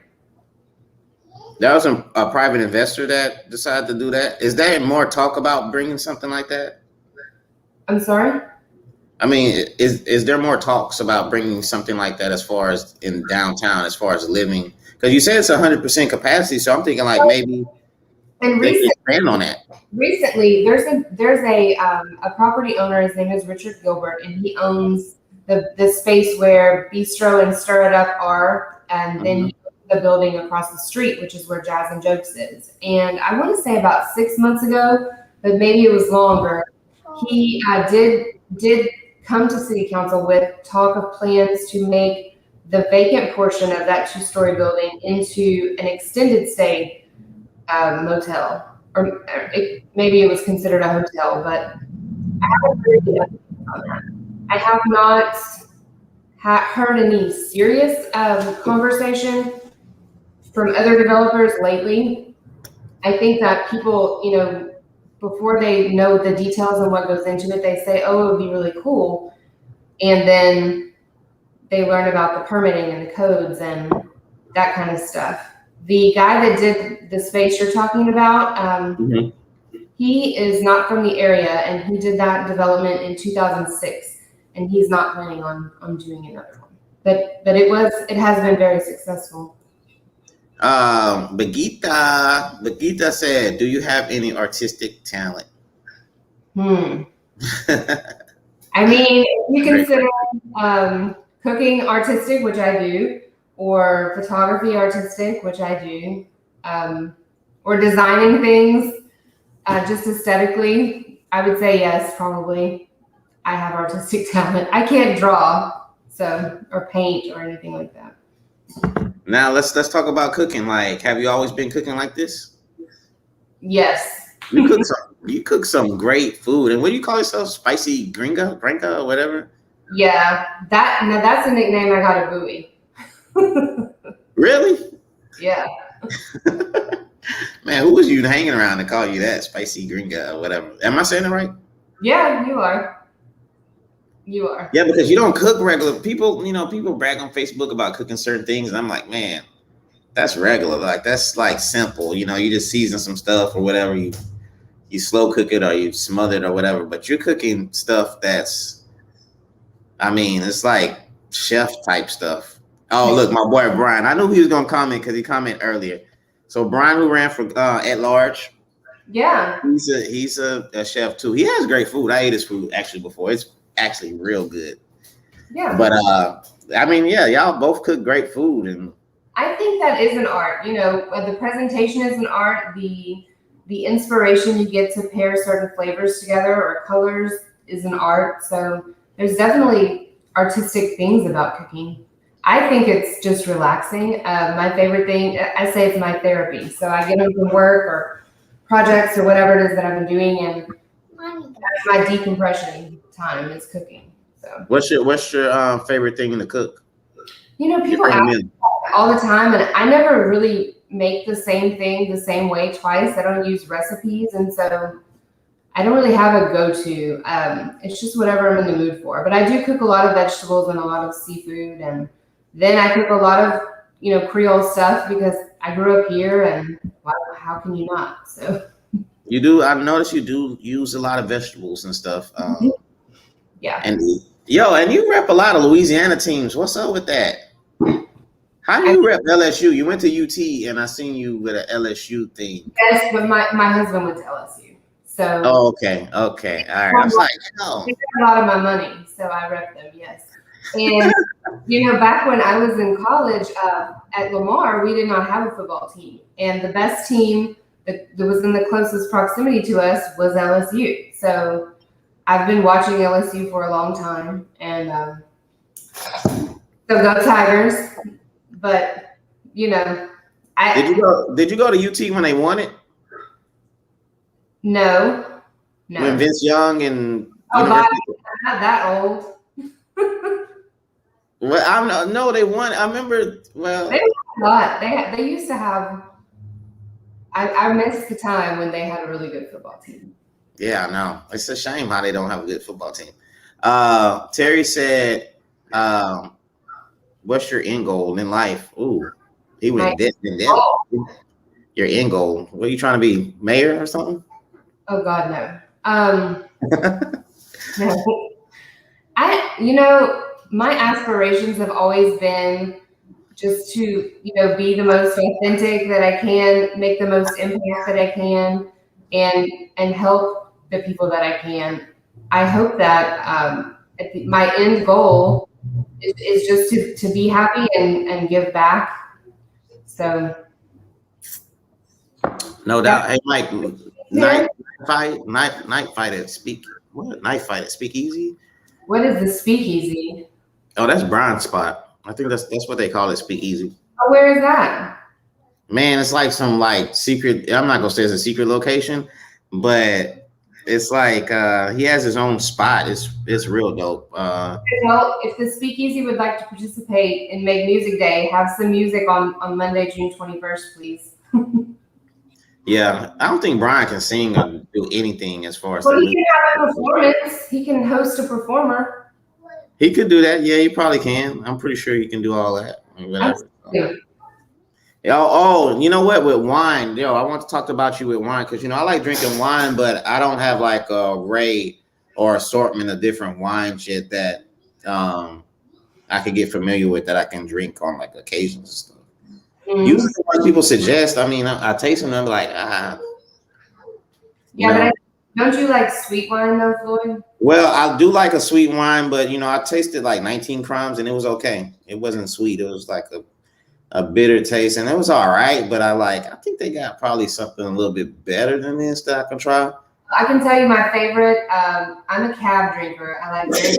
That was a private investor that decided to do that. Is there more talk about bringing something like that? I'm sorry? I mean, is there more talks about bringing something like that as far as in downtown, as far as living? Because you said it's 100% capacity, so I'm thinking like maybe And they could expand on that. recently, there's a property owner. His name is Richard Gilbert, and he owns the space where Bistro and Stir It Up are, and then the building across the street, which is where Jazz and Jokes is. And I want to say about 6 months ago, but maybe it was longer. He did come to City Council with talk of plans to make the vacant portion of that 2-story building into an extended stay motel. Or maybe it was considered a hotel, but I haven't heard anything on that. I have not heard any serious conversation from other developers lately. I think that people, before they know the details and what goes into it, they say, oh, it would be really cool. And then they learn about the permitting and the codes and that kind of stuff. The guy that did the space you're talking about, he is not from the area, and he did that development in 2006, and he's not planning on doing another one. But it has been very successful. Bagita said, "Do you have any artistic talent?" I mean, if you consider cooking artistic, which I do, or photography artistic, which I do, or designing things just aesthetically, I would say yes, probably. I have artistic talent. I can't draw, or paint or anything like that. Now let's talk about cooking. Like, have you always been cooking like this? Yes. You cook some great food. And what do you call yourself? Spicy gringa or whatever? Yeah, that's a nickname I got at Bowie. Really? Yeah. Man, who was you hanging around to call you that? Spicy gringa or whatever. Am I saying it right? Yeah, you are. You are. Yeah, because you don't cook regular. People brag on Facebook about cooking certain things, and I'm like, man, that's regular. Like, that's like simple. You just season some stuff or whatever. You slow cook it or you smother it or whatever. But you're cooking stuff that's, it's like chef type stuff. Oh, look, my boy Brian. I knew he was gonna comment because he commented earlier. So Brian, who ran for at large. Yeah. He's a chef too. He has great food. I ate his food actually before. It's actually real good. Yeah. But y'all both cook great food, and I think that is an art. The presentation is an art. The inspiration you get to pair certain flavors together or colors is an art. So there's definitely artistic things about cooking. I think it's just relaxing. My favorite thing, I say it's my therapy. So I get home from work or projects or whatever it is that I've been doing, and that's my decompression time is cooking. So what's your favorite thing to cook? People ask me all the time, and I never really make the same thing the same way twice. I don't use recipes, and so I don't really have a go-to. It's just whatever I'm in the mood for. But I do cook a lot of vegetables and a lot of seafood, and then I cook a lot of Creole stuff because I grew up here, and how can you not? So you do. I've noticed you do use a lot of vegetables and stuff. Yeah. And you rep a lot of Louisiana teams. What's up with that? How do you rep LSU? You went to UT, and I seen you with an LSU thing. Yes, but my husband went to LSU. So. Oh, okay. All right. I was like, no. They got a lot of my money, so I rep them. Yes. And back when I was in college at Lamar, we did not have a football team, and the best team that was in the closest proximity to us was LSU. So I've been watching LSU for a long time, and so go Tigers. But did you go to UT when they won it? No. When Vince Young and I'm not that old. Well, no, they won. I remember. Well, they won a lot. They used to have. I missed the time when they had a really good football team. Yeah, I know. It's a shame how they don't have a good football team. Terry said, what's your end goal in life? Ooh, he My went deep in depth. goal. Your end goal. What are you trying to be? Mayor or something? Oh God, no. No. My aspirations have always been just to, be the most authentic that I can, make the most impact that I can, and help the people that I can. I hope that my end goal is just to be happy and give back. So No doubt. Hey, Mike, yeah. night fight at Speak Easy. What is the speakeasy? Oh, that's Brian's spot. I think that's what they call it, Speak Easy. Oh, where is that? Man, it's like some like secret. I'm not gonna say it's a secret location, but it's like he has his own spot. It's real dope. Well, if the speakeasy would like to participate in Make Music Day, have some music on Monday, June 21st, please. Yeah, I don't think Brian can sing or do anything as far as. Well, he can have a performance. He can host a performer. He could do that. Yeah, he probably can. I'm pretty sure he can do all that. Whatever. Oh, you know what? With wine, I want to talk about you with wine because I like drinking wine, but I don't have like a array or assortment of different wines yet that I could get familiar with that I can drink on like occasions and stuff. Mm-hmm. Usually, when people suggest, I taste them and I'm like, Yeah, but don't you like sweet wine though, Floyd? Well, I do like a sweet wine, but I tasted like 19 Crimes and it was okay. It wasn't sweet. It was like a bitter taste, and it was all right. But I think they got probably something a little bit better than this that I can try. I can tell you my favorite. I'm a cab drinker. I like very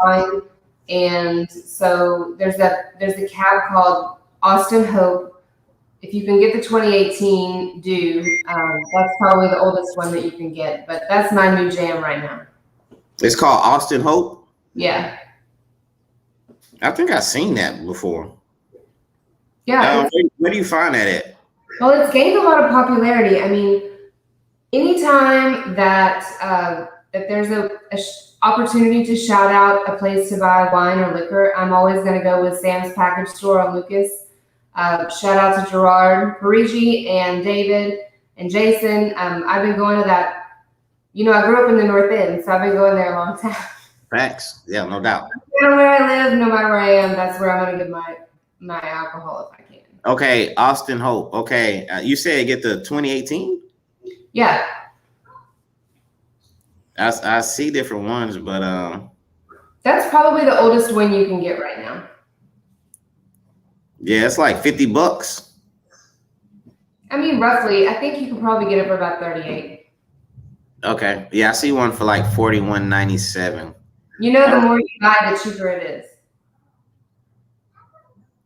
wine, and so there's a cab called Austin Hope. If you can get the 2018, that's probably the oldest one that you can get. But that's my new jam right now. It's called Austin Hope? Yeah. I think I've seen that before. Yeah. Where do you find that at? Well, it's gained a lot of popularity. Anytime that there's a opportunity to shout out a place to buy wine or liquor, I'm always going to go with Sam's Package Store on Lucas. Shout out to Gerard, Parigi, and David, and Jason. I've been going to that. I grew up in the North End, so I've been going there a long time. Facts. Yeah, no doubt. No matter where I live, no matter where I am, that's where I'm going to get my alcohol if I can. Okay, Austin Hope. Okay, you said get the 2018? Yeah. I see different ones, but that's probably the oldest one you can get right now. Yeah, it's like $50. Roughly. I think you can probably get it for about 38. Okay. Yeah, I see one for like $41.97. The more you buy, the cheaper it is.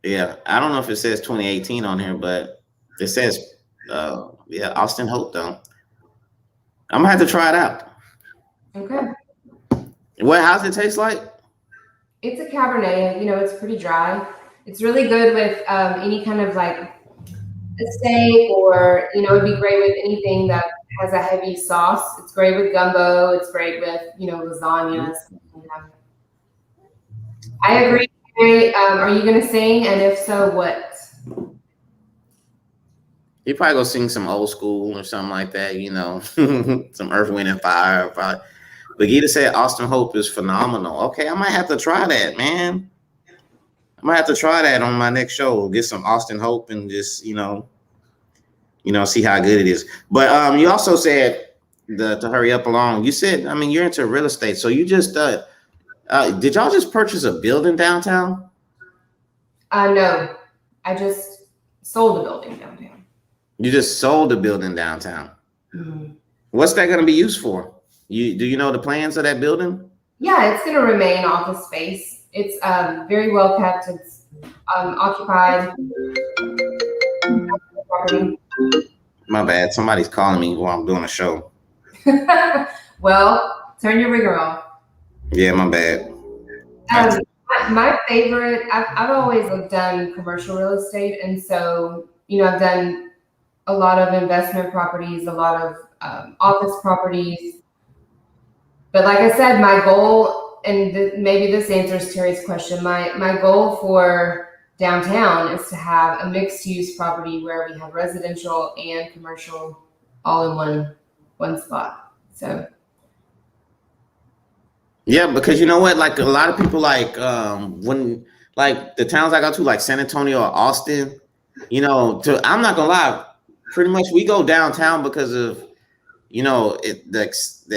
Yeah, I don't know if it says 2018 on here, but it says, Austin Hope though. I'm gonna have to try it out. Okay. How's it taste like? It's a Cabernet. It's pretty dry. It's really good with any kind of like a steak, or it'd be great with anything that has a heavy sauce. It's great with gumbo. It's great with lasagnas. I agree. Are you going to sing? And if so, what? You probably go sing some old school or something like that, some Earth, Wind, and Fire. Probably. But Gita said Austin Hope is phenomenal. Okay, I might have to try that, man. I might have to try that on my next show. Get some Austin Hope and just, see how good it is. But you also said to hurry up along. You said, you're into real estate. So you just did y'all just purchase a building downtown? No, I just sold a building downtown. You just sold a building downtown. Mm-hmm. What's that going to be used for? Do you know the plans of that building? Yeah, it's going to remain office space. It's very well kept. It's occupied. My bad. Somebody's calling me while I'm doing a show. Well, turn your ringer off. Yeah, my bad. My favorite, I've always done commercial real estate. And so, I've done a lot of investment properties, a lot of office properties. But like I said, my goal and maybe this answers Terry's question. My goal for downtown is to have a mixed use property where we have residential and commercial all in one spot. So yeah, because you know what, like a lot of people like when like the towns I go to, like San Antonio or Austin, you know, I'm not gonna lie, pretty much we go downtown because of, you know,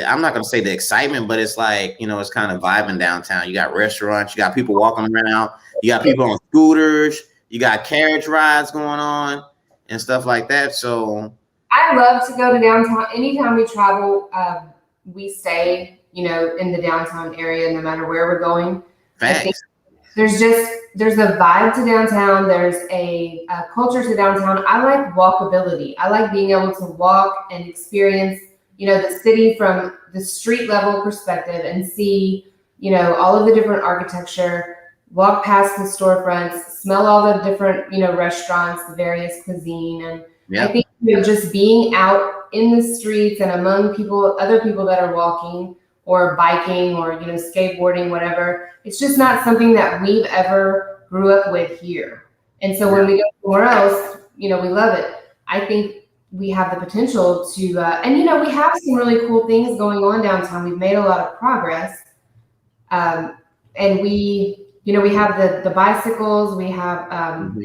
I'm not gonna say the excitement, but it's like, you know, it's kind of vibing downtown. You got restaurants, you got people walking around, you got people on scooters, you got carriage rides going on and stuff like that. So I love to go to downtown. Anytime we travel, we stay, you know, in the downtown area, no matter where we're going. facts. I think there's a vibe to downtown. There's a culture to downtown. I like walkability. I like being able to walk and experience, you know, the city from the street level perspective and see, you know, all of the different architecture, walk past the storefronts, smell all the different, you know, restaurants, the various cuisine. And I think, you know, just being out in the streets and among other people that are walking or biking or, you know, skateboarding, whatever, it's just not something that we've ever grew up with here. And so when we go somewhere else, you know, we love it. I think we have the potential to, and, you know, we have some really cool things going on downtown. We've made a lot of progress. And we, you know, we have the bicycles, we have,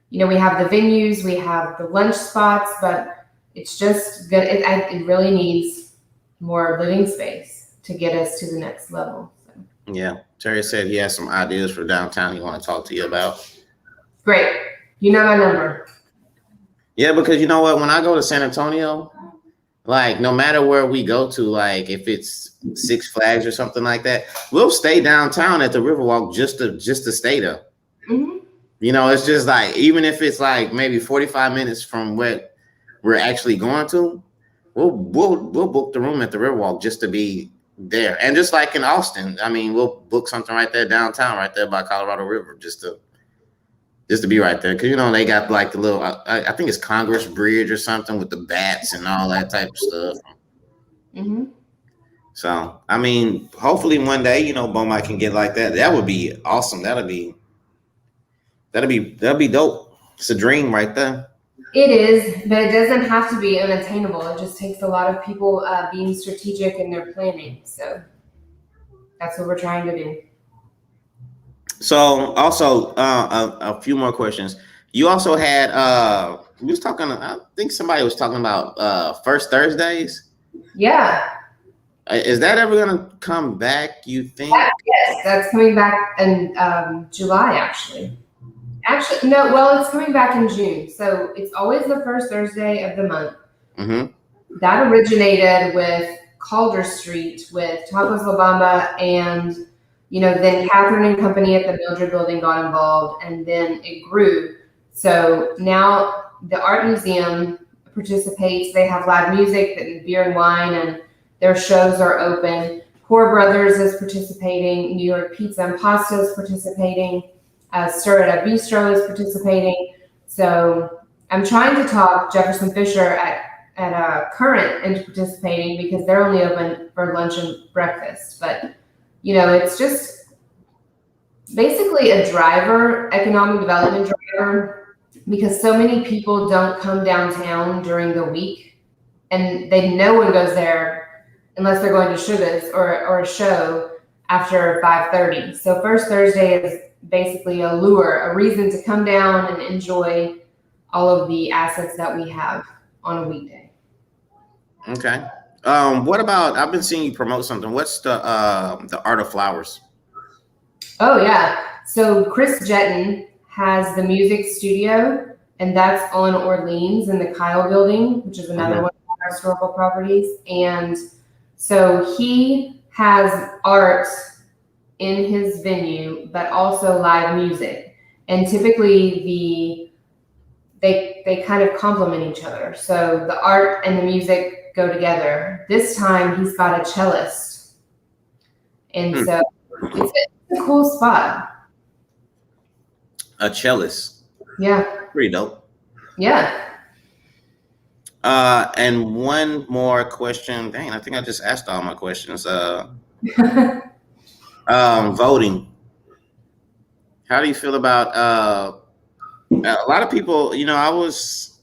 you know, we have the venues, we have the lunch spots, but it's just good. It really needs more living space to get us to the next level. So. Yeah, Terry said he has some ideas for downtown he want to talk to you about. Great. You know my number. Yeah, because you know what? When I go to San Antonio, like no matter where we go to, like if it's Six Flags or something like that, we'll stay downtown at the Riverwalk just to stay there. Mm-hmm. You know, it's just like even if it's like maybe 45 minutes from what we're actually going to, we'll book the room at the Riverwalk just to be there. And just like in Austin, I mean, we'll book something right there downtown, right there by Colorado River, just to be right there. Because, you know, they got like the little, I think it's Congress Bridge or something with the bats and all that type of stuff. Mm-hmm. So, I mean, hopefully one day, you know, Beaumont can get like that. That would be awesome. That'd be dope. It's a dream right there. It is, but it doesn't have to be unattainable. It just takes a lot of people being strategic in their planning. So that's what we're trying to do. So also a few more questions. You also had we was talking, I think somebody was talking about First Thursdays. Yeah. Is that ever gonna come back, you think? Yes, that's coming back in July actually. Actually, no, well, it's coming back in June. So it's always the first Thursday of the month. Mm-hmm. That originated with Calder Street with Tacos La Bamba, and, you know, then Catherine and Company at the Mildred Building got involved, and then it grew. So now the Art Museum participates. They have live music and beer and wine, and their shows are open. Poor Brothers is participating. New York Pizza and Pasta is participating. Stir at a Bistro is participating. So I'm trying to talk Jefferson Fisher at Current into participating because they're only open for lunch and breakfast. But, you know, it's just basically a economic development driver, because so many people don't come downtown during the week, and no one goes there unless they're going to Sugar's or a show after 5:30. So First Thursday is basically a lure, a reason to come down and enjoy all of the assets that we have on a weekday. Okay. What about, I've been seeing you promote something. What's the Art of Flowers? Oh yeah. So Chris Jetton has the music studio, and that's on Orleans in the Kyle building, which is another one of our historical properties. And so he has art in his venue, but also live music. And typically they kind of complement each other. So the art and the music go together. This time he's got a cellist. And so it's a cool spot. A cellist. Yeah. Pretty dope. Yeah. And one more question. Dang, I think I just asked all my questions. Voting. How do you feel about a lot of people? You know, I was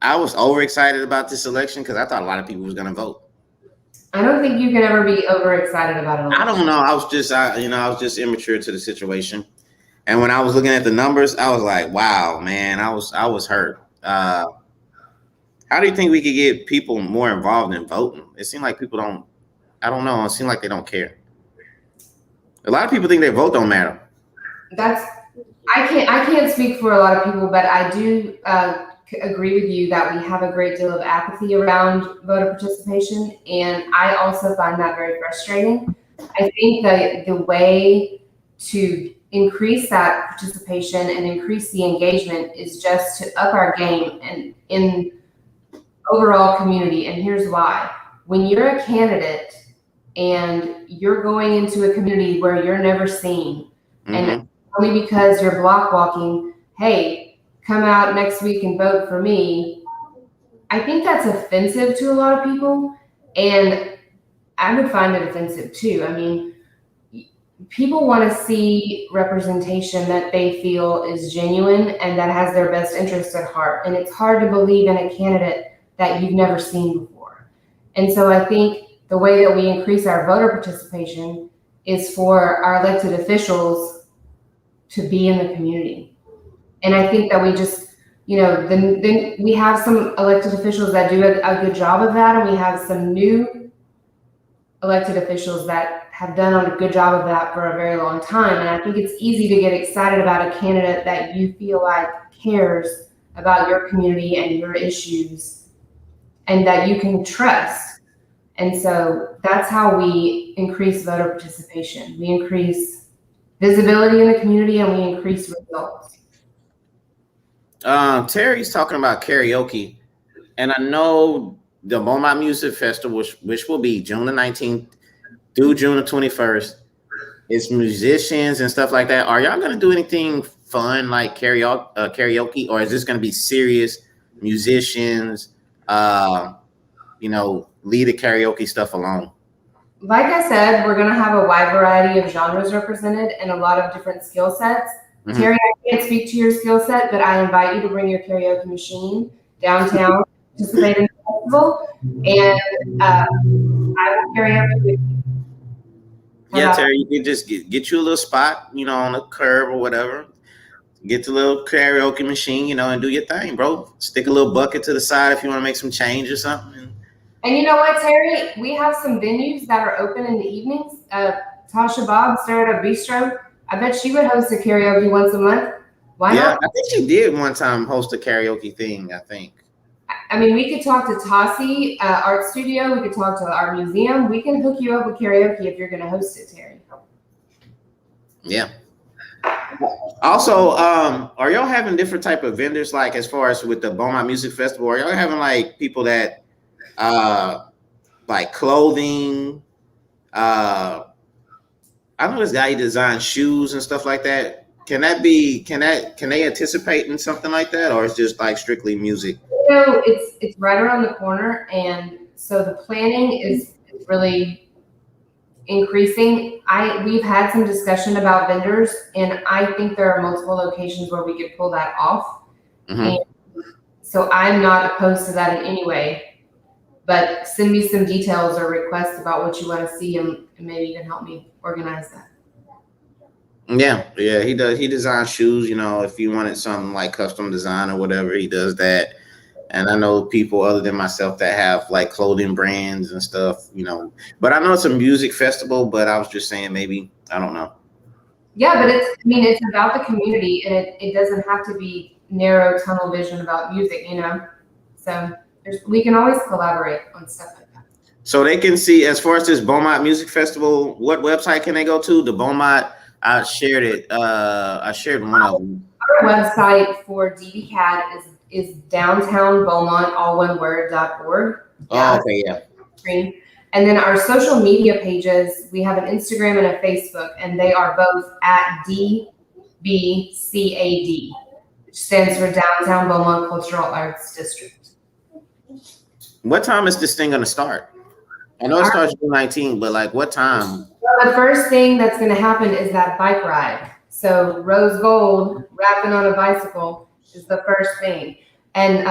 overexcited about this election because I thought a lot of people was going to vote. I don't think you can ever be overexcited about it. I don't know. I was just immature to the situation, and when I was looking at the numbers, I was like, "Wow, man!" I was hurt. How do you think we could get people more involved in voting? It seems like people don't. I don't know. It seems like they don't care. A lot of people think their vote don't matter. I can't speak for a lot of people, but I do agree with you that we have a great deal of apathy around voter participation, and I also find that very frustrating. I think that the way to increase that participation and increase the engagement is just to up our game and in overall community. And here's why. When you're a candidate and you're going into a community where you're never seen, and only because you're block walking, hey, come out next week and vote for me, I think that's offensive to a lot of people. And I would find it offensive too. I mean, people want to see representation that they feel is genuine and that has their best interest at heart. And it's hard to believe in a candidate that you've never seen before. And so I think the way that we increase our voter participation is for our elected officials to be in the community. And I think that we just, then we have some elected officials that do a good job of that, and we have some new elected officials that have done a good job of that for a very long time. And I think it's easy to get excited about a candidate that you feel like cares about your community and your issues and that you can trust. And so that's how we increase voter participation. We increase visibility in the community and we increase results. Terry's talking about karaoke, and I know the Beaumont Music Festival, which will be June the 19th through June the 21st, it's musicians and stuff like that. Are y'all gonna do anything fun like karaoke, or is this gonna be serious musicians? Leave the karaoke stuff alone. Like I said, we're going to have a wide variety of genres represented and a lot of different skill sets. Mm-hmm. Terry, I can't speak to your skill set, but I invite you to bring your karaoke machine downtown, participate in the festival, and I will karaoke with you. Yeah, Terry, you can just get you a little spot, on a curb or whatever. Get the little karaoke machine, and do your thing, bro. Stick a little bucket to the side if you want to make some change or something. And you know what, Terry? We have some venues that are open in the evenings. Tasha Bob started a bistro. I bet she would host a karaoke once a month. Why not? I think she did one time host a karaoke thing, I think. I mean, we could talk to Tossie Art Studio. We could talk to our museum. We can hook you up with karaoke if you're going to host it, Terry. Yeah. Also, are y'all having different type of vendors, like as far as with the Beaumont Music Festival? Are y'all having like people that like clothing? I know this guy, he designs shoes and stuff like that. Can they anticipate in something like that, or it's just like strictly music? It's right around the corner, and so the planning is really increasing. We've had some discussion about vendors, and I think there are multiple locations where we could pull that off. Mm-hmm. And so I'm not opposed to that in any way. But send me some details or requests about what you want to see, and maybe you can help me organize that. Yeah, he does. He designs shoes, if you wanted something like custom design or whatever, he does that. And I know people other than myself that have like clothing brands and stuff, But I know it's a music festival, but I was just saying maybe, I don't know. Yeah, but it's about the community, and it doesn't have to be narrow tunnel vision about music, So we can always collaborate on stuff like that. So they can see, as far as this Beaumont Music Festival, what website can they go to? The Beaumont, I shared it. I shared one of them. Our website for DBCAD is downtownbeaumont, all one word, .org. Oh, okay, yeah. And then our social media pages, we have an Instagram and a Facebook, and they are both at DBCAD, which stands for Downtown Beaumont Cultural Arts District. What time is this thing going to start? I know it starts June 19th, but like what time? The first thing that's going to happen is that bike ride. So rose gold rapping on a bicycle is the first thing. And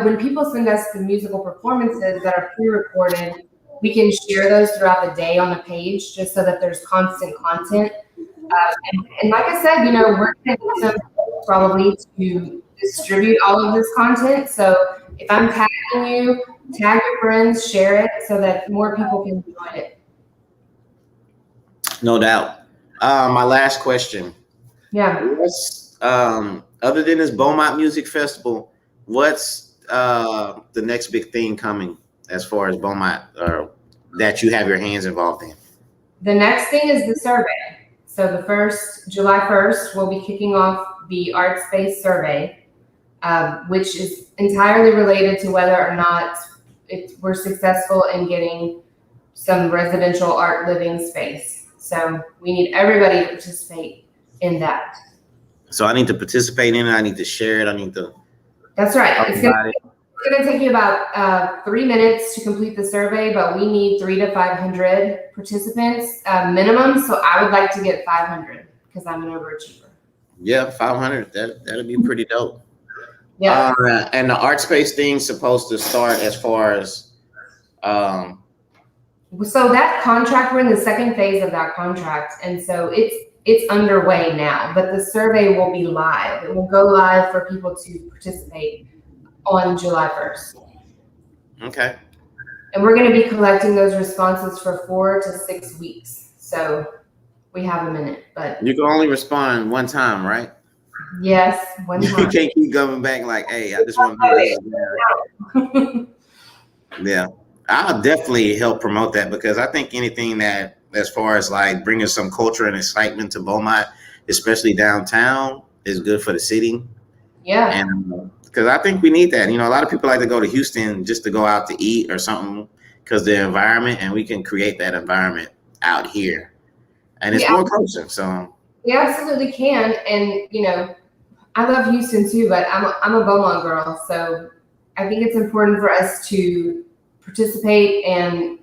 when people send us the musical performances that are pre-recorded, we can share those throughout the day on the page, just so that there's constant content. And like I said, we're going to get some probably to distribute all of this content. So if I'm tagging you, tag your friends, share it so that more people can join it. No doubt. My last question. Yeah. What's other than this Beaumont Music Festival, what's the next big thing coming as far as Beaumont that you have your hands involved in? The next thing is the survey. So July 1st, we'll be kicking off the Art Space Survey, which is entirely related to whether or not we're successful in getting some residential art living space. So we need everybody to participate in that. So I need to participate in it. I need to share it. That's right. It's going to take you about 3 minutes to complete the survey, but we need 300 to 500 participants minimum. So I would like to get 500 because I'm an overachiever. Yeah, 500. That'll be pretty dope. Yeah. And the art space thing's supposed to start as far as. So that contract, we're in the second phase of that contract, and so it's underway now. But the survey will be live. It will go live for people to participate on July 1st. Okay. And we're going to be collecting those responses for 4 to 6 weeks. So we have a minute, but you can only respond one time, right? Yes, one time. You can't keep going back like, hey, I just want to do this. Yeah. I'll definitely help promote that because I think anything that, as far as like bringing some culture and excitement to Beaumont, especially downtown, is good for the city. Yeah. And because I think we need that. A lot of people like to go to Houston just to go out to eat or something because the environment, and we can create that environment out here. And it's more closer. So we absolutely can. And, I love Houston too, but I'm a Beaumont girl. So I think it's important for us to participate and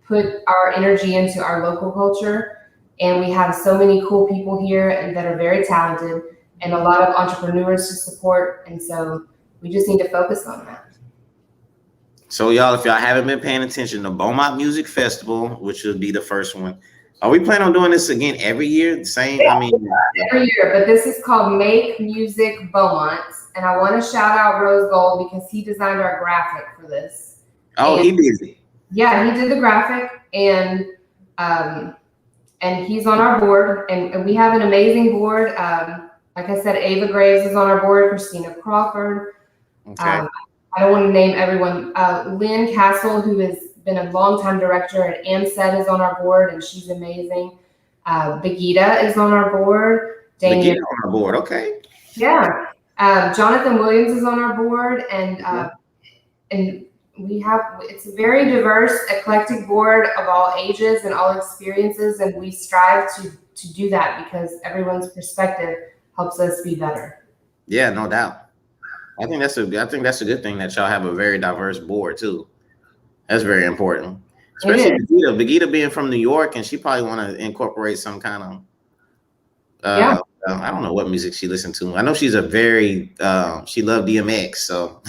put our energy into our local culture. And we have so many cool people here and that are very talented and a lot of entrepreneurs to support. And so we just need to focus on that. So y'all, if y'all haven't been paying attention, the Beaumont Music Festival, which will be the first one. Are we planning on doing this again every year? The same? Yeah, every year, but this is called Make Music Beaumont. And I want to shout out Rose Gold because he designed our graphic for this. Oh, he did it. Yeah, he did the graphic, and he's on our board, and we have an amazing board. Like I said, Ava Graves is on our board, Christina Crawford. Okay. I don't want to name everyone. Lynn Castle, who has been a longtime director at AMSET, is on our board, and she's amazing. Begita is on our board. Begita on our board, okay. Yeah. Jonathan Williams is on our board, and it's a very diverse, eclectic board of all ages and all experiences, and we strive to do that because everyone's perspective helps us be better. Yeah, no doubt. I think that's a good thing that y'all have a very diverse board too. That's very important, especially Begita being from New York, and she probably want to incorporate some kind of. I don't know what music she listened to. I know she's a very she loved DMX, so.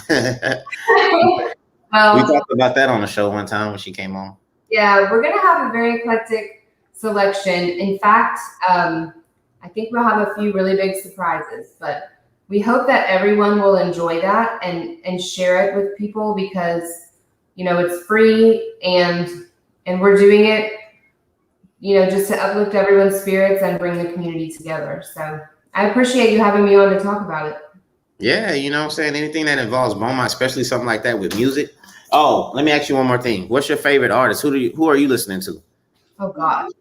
Well, we talked about that on the show one time when she came on. Yeah, we're gonna have a very eclectic selection. In fact, I think we'll have a few really big surprises, but we hope that everyone will enjoy that and share it with people because it's free and we're doing it just to uplift everyone's spirits and bring the community together. So I appreciate you having me on to talk about it. Yeah, what I'm saying, anything that involves Beaumont, especially something like that with music. Oh, let me ask you one more thing. What's your favorite artist? Who are you listening to? Oh God.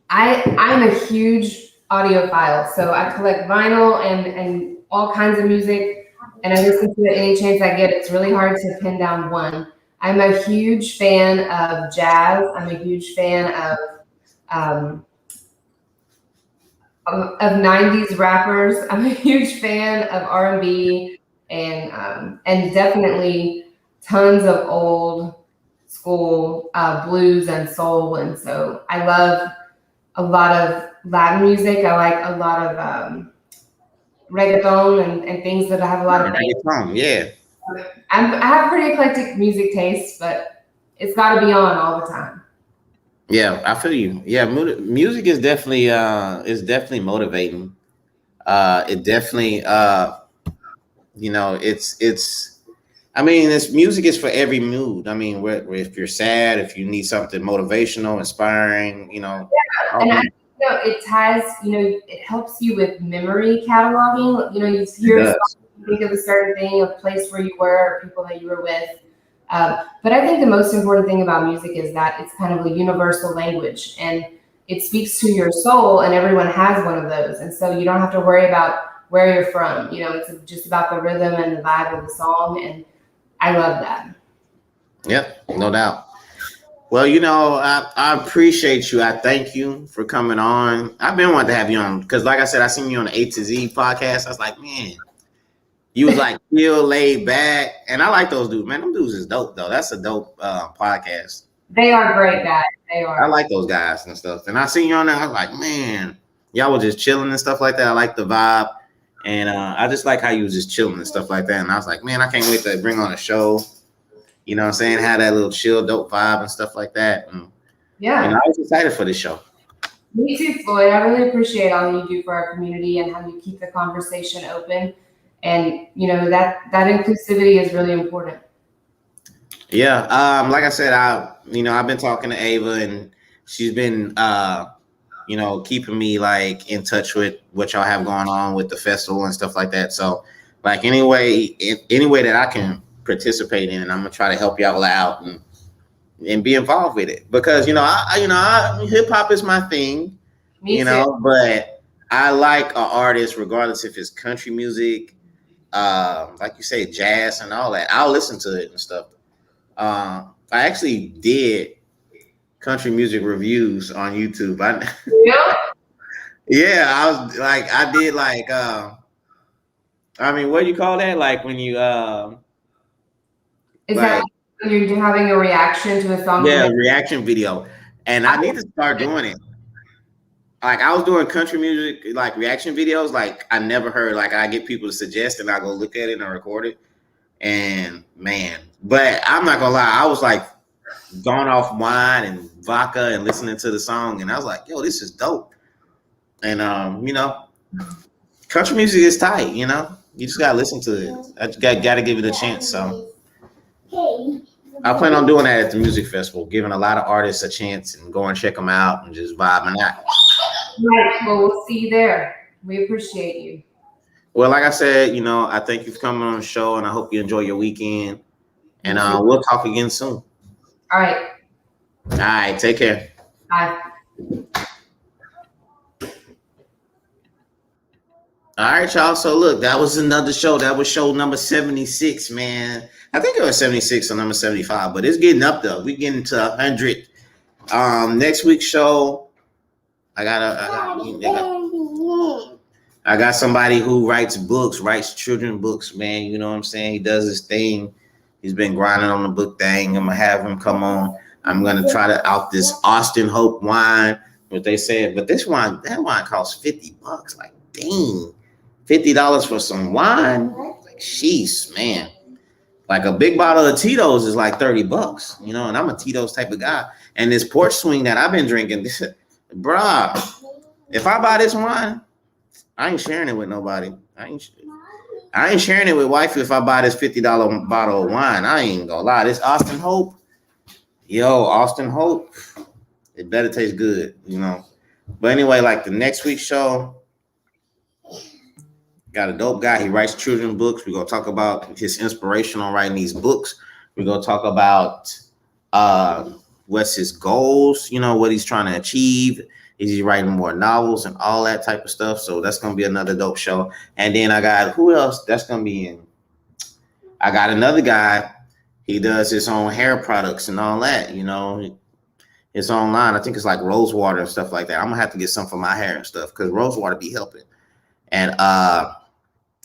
I'm a huge audiophile, so I collect vinyl and all kinds of music, and I listen to it any chance I get. It's really hard to pin down one. I'm a huge fan of jazz. I'm a huge fan of 90s rappers. I'm a huge fan of R&B and definitely tons of old school, blues and soul. And so I love a lot of Latin music. I like a lot of reggaeton and things that have a lot of reggaeton. Yeah. I have pretty eclectic music taste, but it's got to be on all the time. Yeah, I feel you. Yeah, music is definitely motivating. It definitely it's I mean, this music is for every mood. I mean, if you're sad, if you need something motivational, inspiring, Yeah. And it ties, it helps you with memory cataloging. You hear a song, you think of a certain thing, a place where you were, or people that you were with. But I think the most important thing about music is that it's kind of a universal language, and it speaks to your soul, and everyone has one of those. And so you don't have to worry about where you're from. It's just about the rhythm and the vibe of the song. And I love that. Yep, no doubt. Well, I appreciate you. I thank you for coming on. I've been wanting to have you on because, like I said, I seen you on the A to Z podcast. I was like, man, you was like chill, laid back, and I like those dudes. Man, them dudes is dope though. That's a dope podcast. They are great guys. They are. I like those guys and stuff. And I seen you on there. I was like, man, y'all were just chilling and stuff like that. I like the vibe, and I just like how you was just chilling and stuff like that. And I was like, man, I can't wait to bring on a show. You know what I'm saying? Have that little chill, dope vibe and stuff like that. And, yeah. I was excited for this show. Me too, Floyd. I really appreciate all you do for our community and how you keep the conversation open. And, that inclusivity is really important. Yeah. Like I said, I've been talking to Ava, and she's been, keeping me like in touch with what y'all have going on with the festival and stuff like that. So like any way that I can participate in, and I'm gonna try to help y'all out and be involved with it because I hip hop is my thing. Me too. But I like an artist regardless if it's country music, like you say, jazz and all that. I'll listen to it and stuff. I actually did country music reviews on YouTube. Yeah, I was like, I did like what do you call that? Like when you is that when you're having a reaction to a song? Yeah, reaction video. And I need to start doing it. Like I was doing country music, like reaction videos. Like I never heard, like I get people to suggest and I go look at it and record it. And man, but I'm not gonna lie, I was like going off wine and vodka and listening to the song. And I was like, yo, this is dope. And country music is tight, you just gotta listen to it. I gotta give it a chance. So I plan on doing that at the music festival, giving a lot of artists a chance and go and check them out and just vibing out. Right. Well, we'll see you there. We appreciate you. Well, like I said, I thank you for coming on the show, and I hope you enjoy your weekend. And we'll talk again soon. All right. All right. Take care. Bye. All right, y'all. So look, that was another show. That was show number 76, man. I think it was 76 or number 75, but it's getting up though. We're getting to 100. Next week's show, I got somebody who writes children books, man. You know what I'm saying? He does his thing. He's been grinding on the book thing. I'm gonna have him come on. I'm gonna try to out this Austin Hope wine, what they said, but that wine costs $50. Like, dang. $50 for some wine? Like, sheesh, man. Like a big bottle of Tito's is like $30, and I'm a Tito's type of guy. And this porch swing that I've been drinking, bruh, if I buy this wine, I ain't sharing it with nobody. I ain't sharing it with wifey if I buy this $50 bottle of wine. I ain't gonna lie. This Austin Hope, Austin Hope, it better taste good, But anyway, like the next week's show, got a dope guy. He writes children's books. We're going to talk about his inspiration on writing these books. We're going to talk about what's his goals, what he's trying to achieve. Is he writing more novels and all that type of stuff? So that's going to be another dope show. And then I got, who else that's going to be in? I got another guy. He does his own hair products and all that, It's online. I think it's like rose water and stuff like that. I'm going to have to get some for my hair and stuff because rose water be helping. And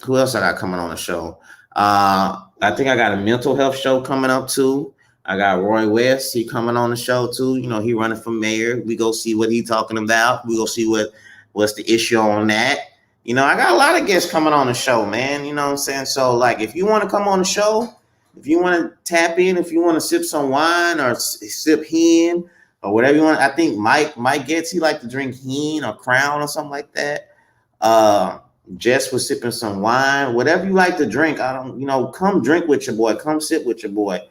who else I got coming on the show? I think I got a mental health show coming up too. I got Roy West. He coming on the show too. You know, he running for mayor. We go see what he talking about. We go see what's the issue on that. You know, I got a lot of guests coming on the show, man. You know what I'm saying? So, like, if you want to come on the show, if you want to tap in, if you want to sip some wine or sip hen or whatever you want, I think Mike gets, he like to drink hen or Crown or something like that. Jess was sipping some wine, whatever you like to drink. Come drink with your boy. Come sit with your boy.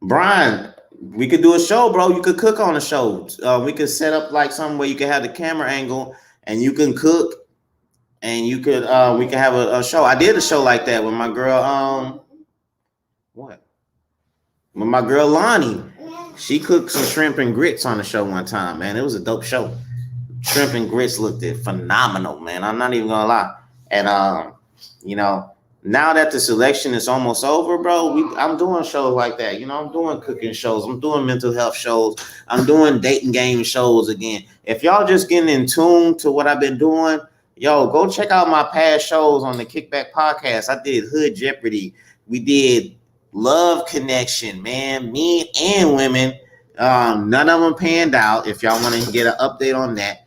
Brian, we could do a show, bro. You could cook on the show. We could set up like something where you can have the camera angle and you can cook, and you could we can have a show. I did a show like that with my girl. With my girl Lonnie. She cooked some shrimp and grits on the show one time, man. It was a dope show. Shrimp and grits looked phenomenal, man. I'm not even gonna lie. And you know, now that the selection is almost over, bro, I'm doing shows like that. You know, I'm doing cooking shows. I'm doing mental health shows. I'm doing dating game shows again. If y'all just getting in tune to what I've been doing, yo, go check out my past shows on the Kikback podcast. I did Hood Jeopardy. We did Love Connection, man. Men and women. None of them panned out. If y'all want to get an update on that.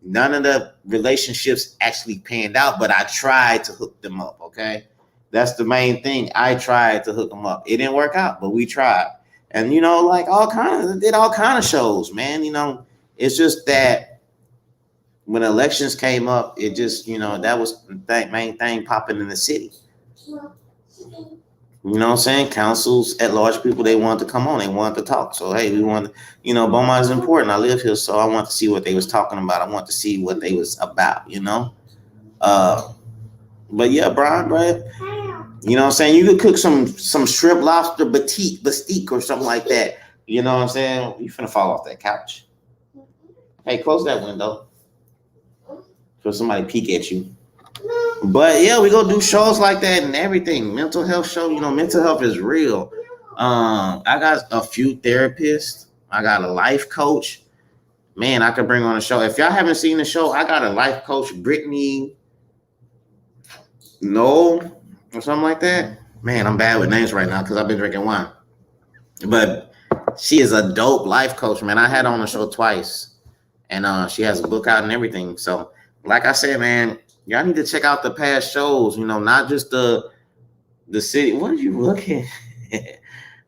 None of the relationships actually panned out, but I tried to hook them up, okay? That's the main thing. I tried to hook them up. It didn't work out, but we tried. And, you know, like did all kind of shows, man. You know, it's just that when elections came up, it just, you know, that was the main thing popping in the city. You know what I'm saying? Councils at large people, they wanted to come on. They wanted to talk. So, hey, we wanted, you know, Beaumont is important. I live here, so I want to see what they was talking about. I want to see what they was about, you know? But yeah, Brian, you know what I'm saying? You could cook some shrimp lobster bastique or something like that. You know what I'm saying? You finna fall off that couch. Hey, close that window so somebody peek at you. But yeah, we go do shows like that and everything. Mental health show, you know, mental health is real. I got a few therapists. I got a life coach. Man, I could bring on a show. If y'all haven't seen the show, I got a life coach, Brittany Noel or something like that. Man, I'm bad with names right now because I've been drinking wine. But she is a dope life coach, man. I had her on the show twice. And she has a book out and everything. So, like I said, man, y'all need to check out the past shows, you know, not just the city. What are you looking at?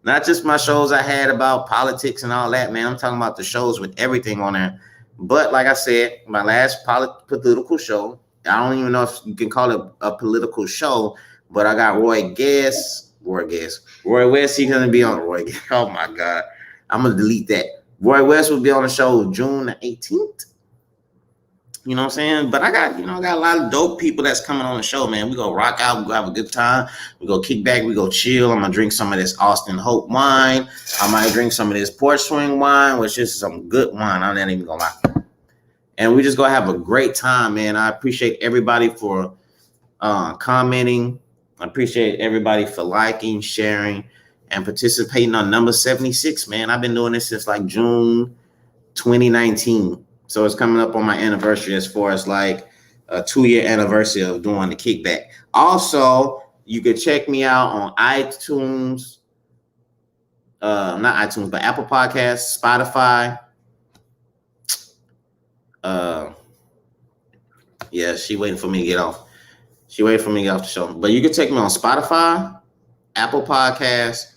Not just my shows I had about politics and all that, man. I'm talking about the shows with everything on there. But like I said, my last political show, I don't even know if you can call it a political show, but I got Roy West. He's going to be on Roy. Oh, my God. I'm going to delete that. Roy West will be on the show June the 18th. You know what I'm saying? But I got a lot of dope people that's coming on the show, man. We go rock out. We go have a good time. We go kick back. We go chill. I'm going to drink some of this Austin Hope wine. I might drink some of this Porch Swing wine, which is some good wine. I'm not even going to lie. And we just going to have a great time, man. I appreciate everybody for commenting. I appreciate everybody for liking, sharing, and participating on number 76, man. I've been doing this since like June 2019. So it's coming up on my anniversary as far as like a 2-year anniversary of doing the Kickback. Also, you could check me out on iTunes, not iTunes, but Apple Podcasts, Spotify. Yeah, she waiting for me to get off. She waiting for me to get off the show. But you can check me on Spotify, Apple Podcasts,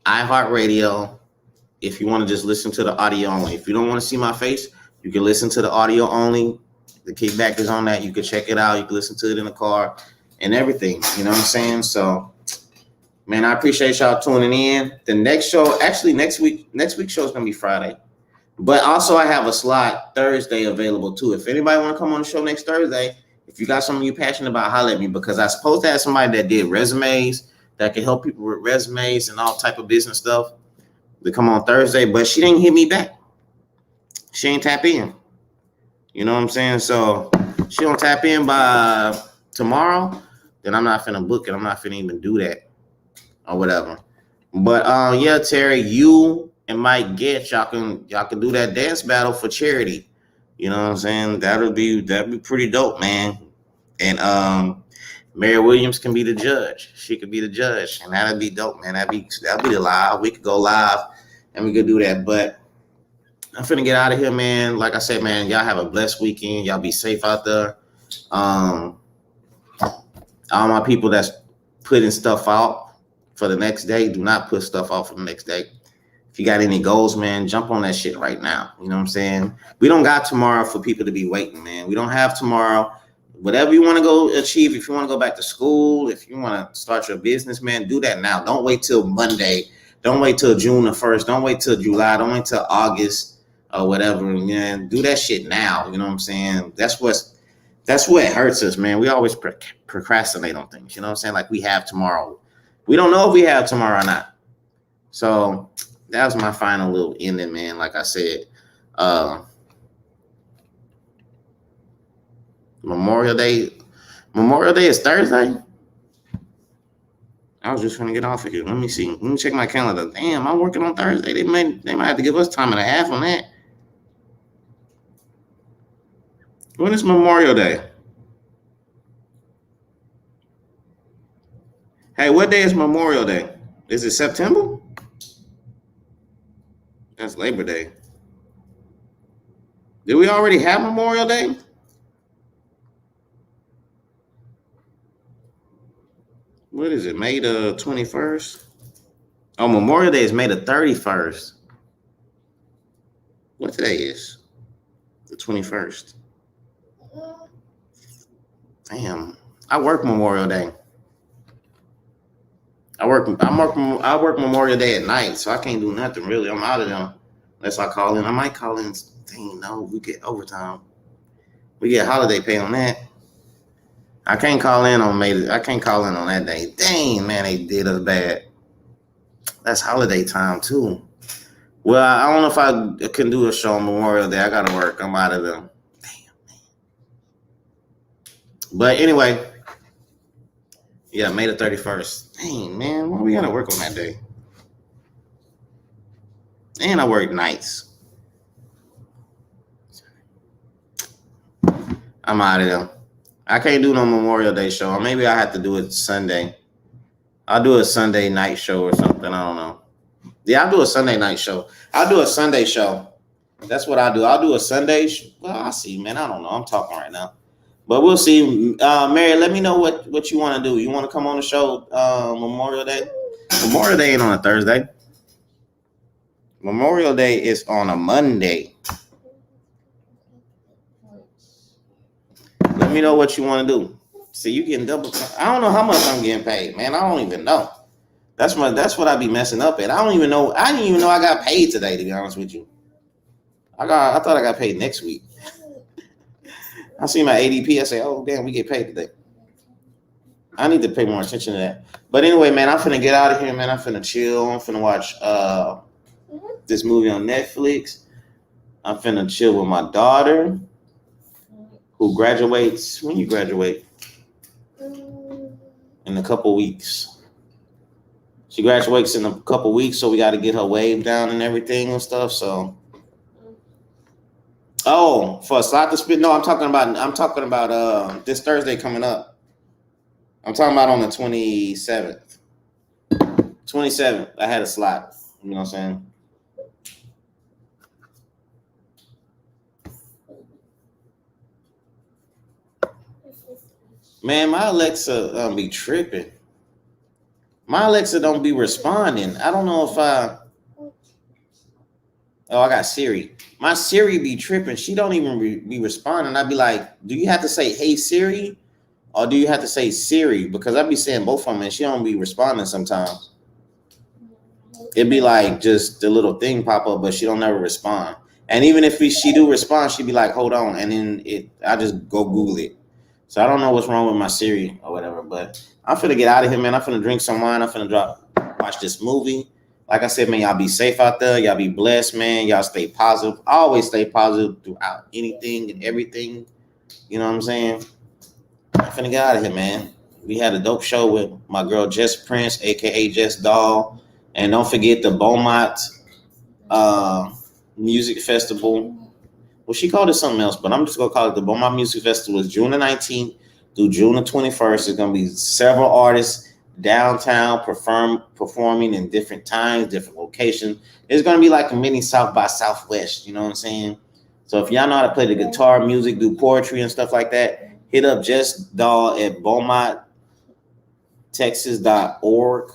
iHeartRadio. If you want to just listen to the audio only. If you don't want to see my face, you can listen to the audio only. The Kickback is on that. You can check it out. You can listen to it in the car and everything. You know what I'm saying? So, man, I appreciate y'all tuning in. The next show, actually next week's show is going to be Friday. But also I have a slot Thursday available too. If anybody want to come on the show next Thursday, if you got something you're passionate about, holler at me, because I'm supposed to have somebody that did resumes, that can help people with resumes and all type of business stuff to come on Thursday, but she didn't hit me back. She ain't tap in. You know what I'm saying? So she don't tap in by tomorrow, then I'm not finna book it. I'm not finna even do that or whatever. But yeah, Terry, you and Mike Getz, y'all can do that dance battle for charity. You know what I'm saying? That'd be pretty dope, man. And Mary Williams can be the judge. She could be the judge, and that'd be dope, man. That'd be the live. We could go live, and we could do that. But I'm finna get out of here, man. Like I said, man, y'all have a blessed weekend. Y'all be safe out there. All my people that's putting stuff out for the next day, do not put stuff out for the next day. If you got any goals, man, jump on that shit right now. You know what I'm saying? We don't got tomorrow for people to be waiting, man. We don't have tomorrow. Whatever you want to go achieve, if you want to go back to school, if you want to start your business, man, do that now. Don't wait till Monday. Don't wait till June the 1st. Don't wait till July. Don't wait till August or whatever, man. Do that shit now. You know what I'm saying? That's what hurts us, man. We always procrastinate on things. You know what I'm saying? Like we have tomorrow. We don't know if we have tomorrow or not. So that was my final little ending, man. Like I said, Memorial Day is Thursday. I was just trying to get off of here. Let me see. Let me check my calendar. Damn, I'm working on Thursday. They might have to give us time and a half on that. When is Memorial Day? Hey, what day is Memorial Day? Is it September? That's Labor Day. Did we already have Memorial Day? What is it? May the 21st? Oh, Memorial Day is May the 31st. What today is? The 21st. Damn. I work Memorial Day. I work Memorial Day at night, so I can't do nothing really. I'm out of them unless I call in. I might call in. Dang, no, we get overtime. We get holiday pay on that. I can't call in on that day. Dang, man, they did us bad. That's holiday time too. Well, I don't know if I can do a show on Memorial Day. I gotta work. I'm out of them. Damn, man. But anyway, yeah, May the 31st. Dang, man, why we gotta work on that day? And I work nights. I'm out of them. I can't do no Memorial Day show. Or maybe I have to do it Sunday. I'll do a Sunday night show or something. I don't know. Yeah, I'll do a Sunday night show. I'll do a Sunday show. That's what I'll do. I'll do a Sunday. Well, I'll see, man. I don't know. I'm talking right now. But we'll see. Mary, let me know what you want to do. You want to come on the show Memorial Day? Memorial Day ain't on a Thursday. Memorial Day is on a Monday. Let me know what you want to do. See, you getting double. I don't know how much I'm getting paid, man. I don't even know. That's what I be messing up at. I don't even know. I didn't even know I got paid today, to be honest with you. I thought I got paid next week. I see my ADP. I say, oh, damn, we get paid today. I need to pay more attention to that. But anyway, man, I'm finna get out of here, man. I'm finna chill. I'm finna watch this movie on Netflix. I'm finna chill with my daughter who graduates. When you graduate? In a couple weeks. She graduates in a couple weeks, so we got to get her wave down and everything and stuff. So, for a slot to spit. No, I'm talking about this Thursday coming up. I'm talking about on the 27th. 27th, I had a slot. You know what I'm saying? Man, my Alexa be tripping. My Alexa don't be responding. I don't know if I got Siri. My Siri be tripping. She don't even be responding. I'd be like, do you have to say, hey, Siri? Or do you have to say Siri? Because I be saying both of them and she don't be responding sometimes. It'd be like just the little thing pop up, but she don't never respond. And even if she do respond, she'd be like, hold on. And then I just go Google it. So I don't know what's wrong with my Siri or whatever, but I'm finna get out of here, man. I'm finna drink some wine. I'm finna watch this movie. Like I said, man, y'all be safe out there. Y'all be blessed, man. Y'all stay positive. Always stay positive throughout anything and everything. You know what I'm saying? I'm finna get out of here, man. We had a dope show with my girl, Jess Prince, a.k.a. Jes Doll. And don't forget the Beaumont Music Festival. Well, she called it something else, but I'm just going to call it the Beaumont Music Festival. It's June the 19th through June the 21st. There's going to be several artists downtown performing in different times, different locations. It's going to be like a mini South by Southwest, you know what I'm saying? So if y'all know how to play the guitar, music, do poetry and stuff like that, hit up Jes Doll at BeaumontTexas.org.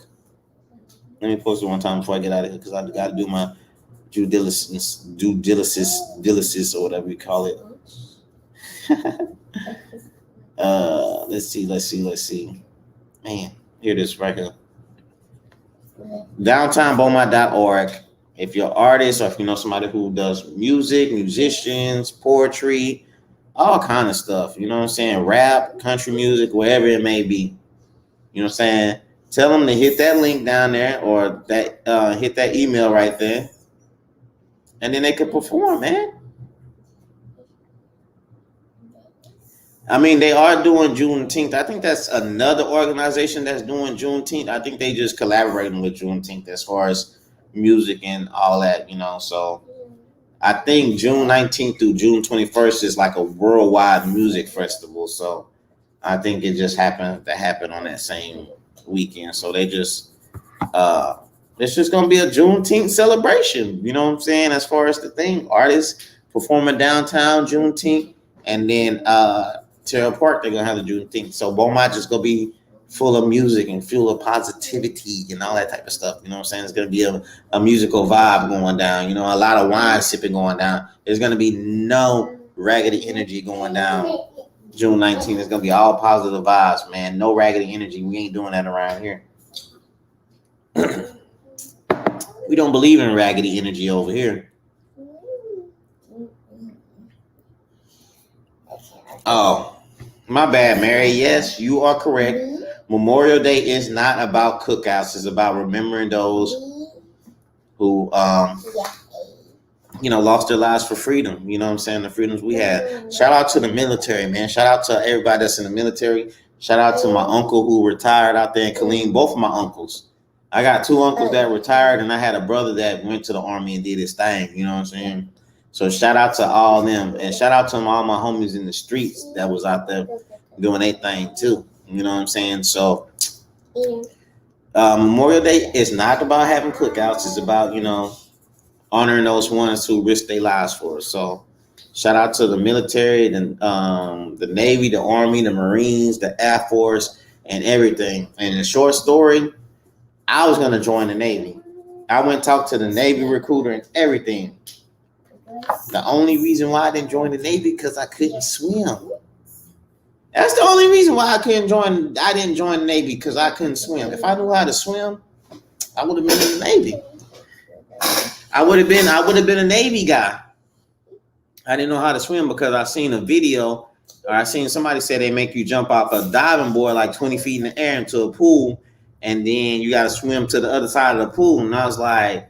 Let me post it one time before I get out of here because I got to do my due diligence, or whatever you call it. Let's see. Man, here it is right here. DowntownBeaumont.org. If you're an artist or if you know somebody who does music, musicians, poetry, all kind of stuff, you know what I'm saying? Rap, country music, wherever it may be. You know what I'm saying? Tell them to hit that link down there or that hit that email right there. And then they could perform, man. I mean, they are doing Juneteenth. I think that's another organization that's doing Juneteenth. I think they just collaborating with Juneteenth as far as music and all that, you know. So I think June 19th through June 21st is like a worldwide music festival. So I think it just happened to happen on that same weekend. So they just it's just gonna be a Juneteenth celebration, you know what I'm saying? As far as the thing, artists performing downtown Juneteenth, and then Terrell Park, they're gonna have the Juneteenth. So Beaumont just gonna be full of music and full of positivity and all that type of stuff. You know what I'm saying? It's gonna be a musical vibe going down, you know, a lot of wine sipping going down. There's gonna be no raggedy energy going down June 19th. It's gonna be all positive vibes, man. No raggedy energy. We ain't doing that around here. We don't believe in raggedy energy over here. Oh, my bad, Mary. Yes, you are correct. Memorial Day is not about cookouts. It's about remembering those who, lost their lives for freedom. You know what I'm saying? The freedoms we had. Shout out to the military, man. Shout out to everybody that's in the military. Shout out to my uncle who retired out there in Killeen. Both of my uncles. I got two uncles that retired, and I had a brother that went to the Army and did his thing. You know what I'm saying? So shout out to all them, and shout out to all my homies in the streets that was out there doing their thing too. You know what I'm saying? So Memorial Day is not about having cookouts. It's about, honoring those ones who risked their lives for us. So shout out to the military, the Navy, the Army, the Marines, the Air Force, and everything. And in a short story, I was going to join the Navy. I went and talked to the Navy recruiter and everything. The only reason why I didn't join the Navy because I couldn't swim. That's the only reason why I didn't join the Navy, because I couldn't swim. If I knew how to swim, I would have been in the Navy. I would have been a Navy guy. I didn't know how to swim because I seen a video, or I seen somebody say they make you jump off a diving board like 20 feet in the air into a pool, and then you got to swim to the other side of the pool. And I was like,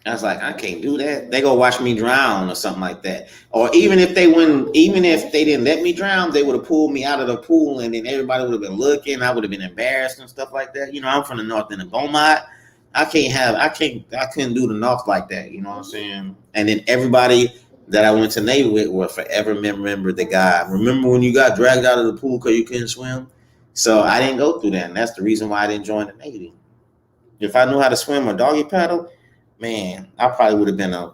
I can't do that. They go watch me drown or something like that. Or even if they didn't let me drown, they would have pulled me out of the pool, and then everybody would have been looking. I would have been embarrassed and stuff like that. I'm from the north end of Beaumont. I couldn't do the north like that. You know what I'm saying? And then everybody that I went to Navy with will forever remember the guy. Remember when you got dragged out of the pool because you couldn't swim? So I didn't go through that, and that's the reason why I didn't join the Navy. If I knew how to swim or doggy paddle, man, I probably would have been a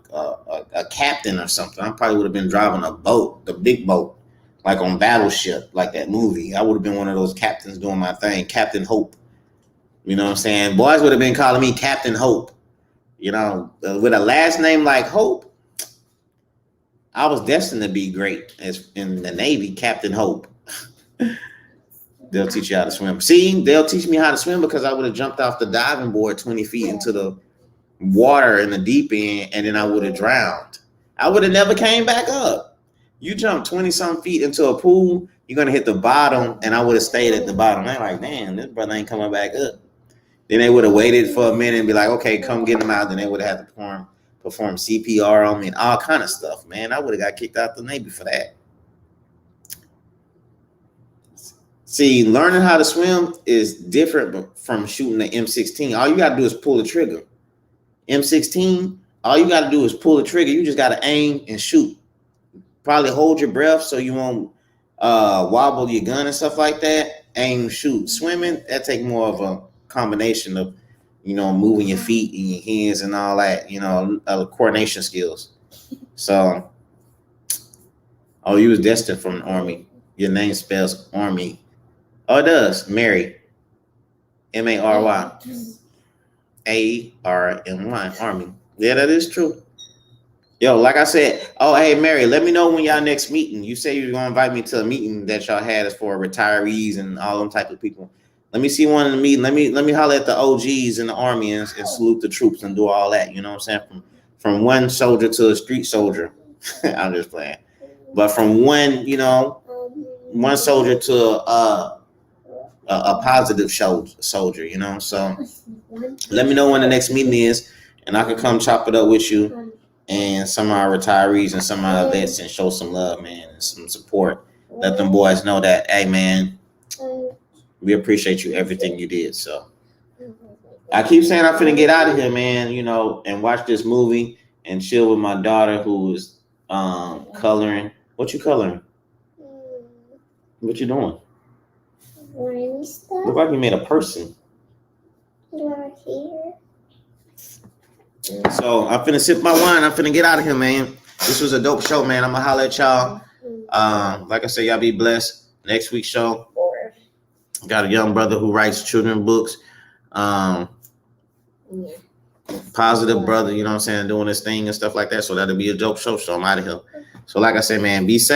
captain or something. I probably would have been driving a boat, the big boat, like on Battleship, like that movie. I would have been one of those captains doing my thing, Captain Hope. You know what I'm saying? Boys would have been calling me Captain Hope. With a last name like Hope, I was destined to be great as in the Navy, Captain Hope. They'll teach you how to swim. See, they'll teach me how to swim because I would have jumped off the diving board 20 feet into the water in the deep end, and then I would have drowned. I would have never came back up. You jump 20-some feet into a pool, you're going to hit the bottom, and I would have stayed at the bottom. They're like, damn, this brother ain't coming back up. Then they would have waited for a minute and be like, okay, come get him out. Then they would have had to perform CPR on me and all kind of stuff, man. I would have got kicked out the Navy for that. See, learning how to swim is different from shooting the M16. All you got to do is pull the trigger. M16, all you got to do is pull the trigger. You just got to aim and shoot. Probably hold your breath so you won't wobble your gun and stuff like that, aim, shoot. Swimming, that take more of a combination of, moving your feet and your hands and all that, coordination skills. So, oh, you was destined from the Army. Your name spells Army. Oh, it does. Mary. Mary. ARMY. Army. Yeah, that is true. Yo, like I said, oh, hey, Mary, let me know when y'all next meeting. You say you're going to invite me to a meeting that y'all had as for retirees and all them type of people. Let me see one in the meeting. Let me holler at the OGs in the Army and salute the troops and do all that. You know what I'm saying? From one soldier to a street soldier. I'm just playing. But from one soldier to a positive soldier, So let me know when the next meeting is, and I can come chop it up with you and some of our retirees and some of our vets and show some love, man, and some support. Let them boys know that, hey, man, we appreciate you, everything you did. So I keep saying I'm finna get out of here, man, and watch this movie and chill with my daughter who is coloring. What you coloring? What you doing? Look like you made a person. Here. So I'm finna sip my wine. I'm finna get out of here, man. This was a dope show, man. I'm gonna holler at y'all. Like I said, y'all be blessed. Next week's show, got a young brother who writes children's books. Positive brother, you know what I'm saying, doing this thing and stuff like that. So that'll be a dope show. So I'm out of here. So like I said, man, be safe.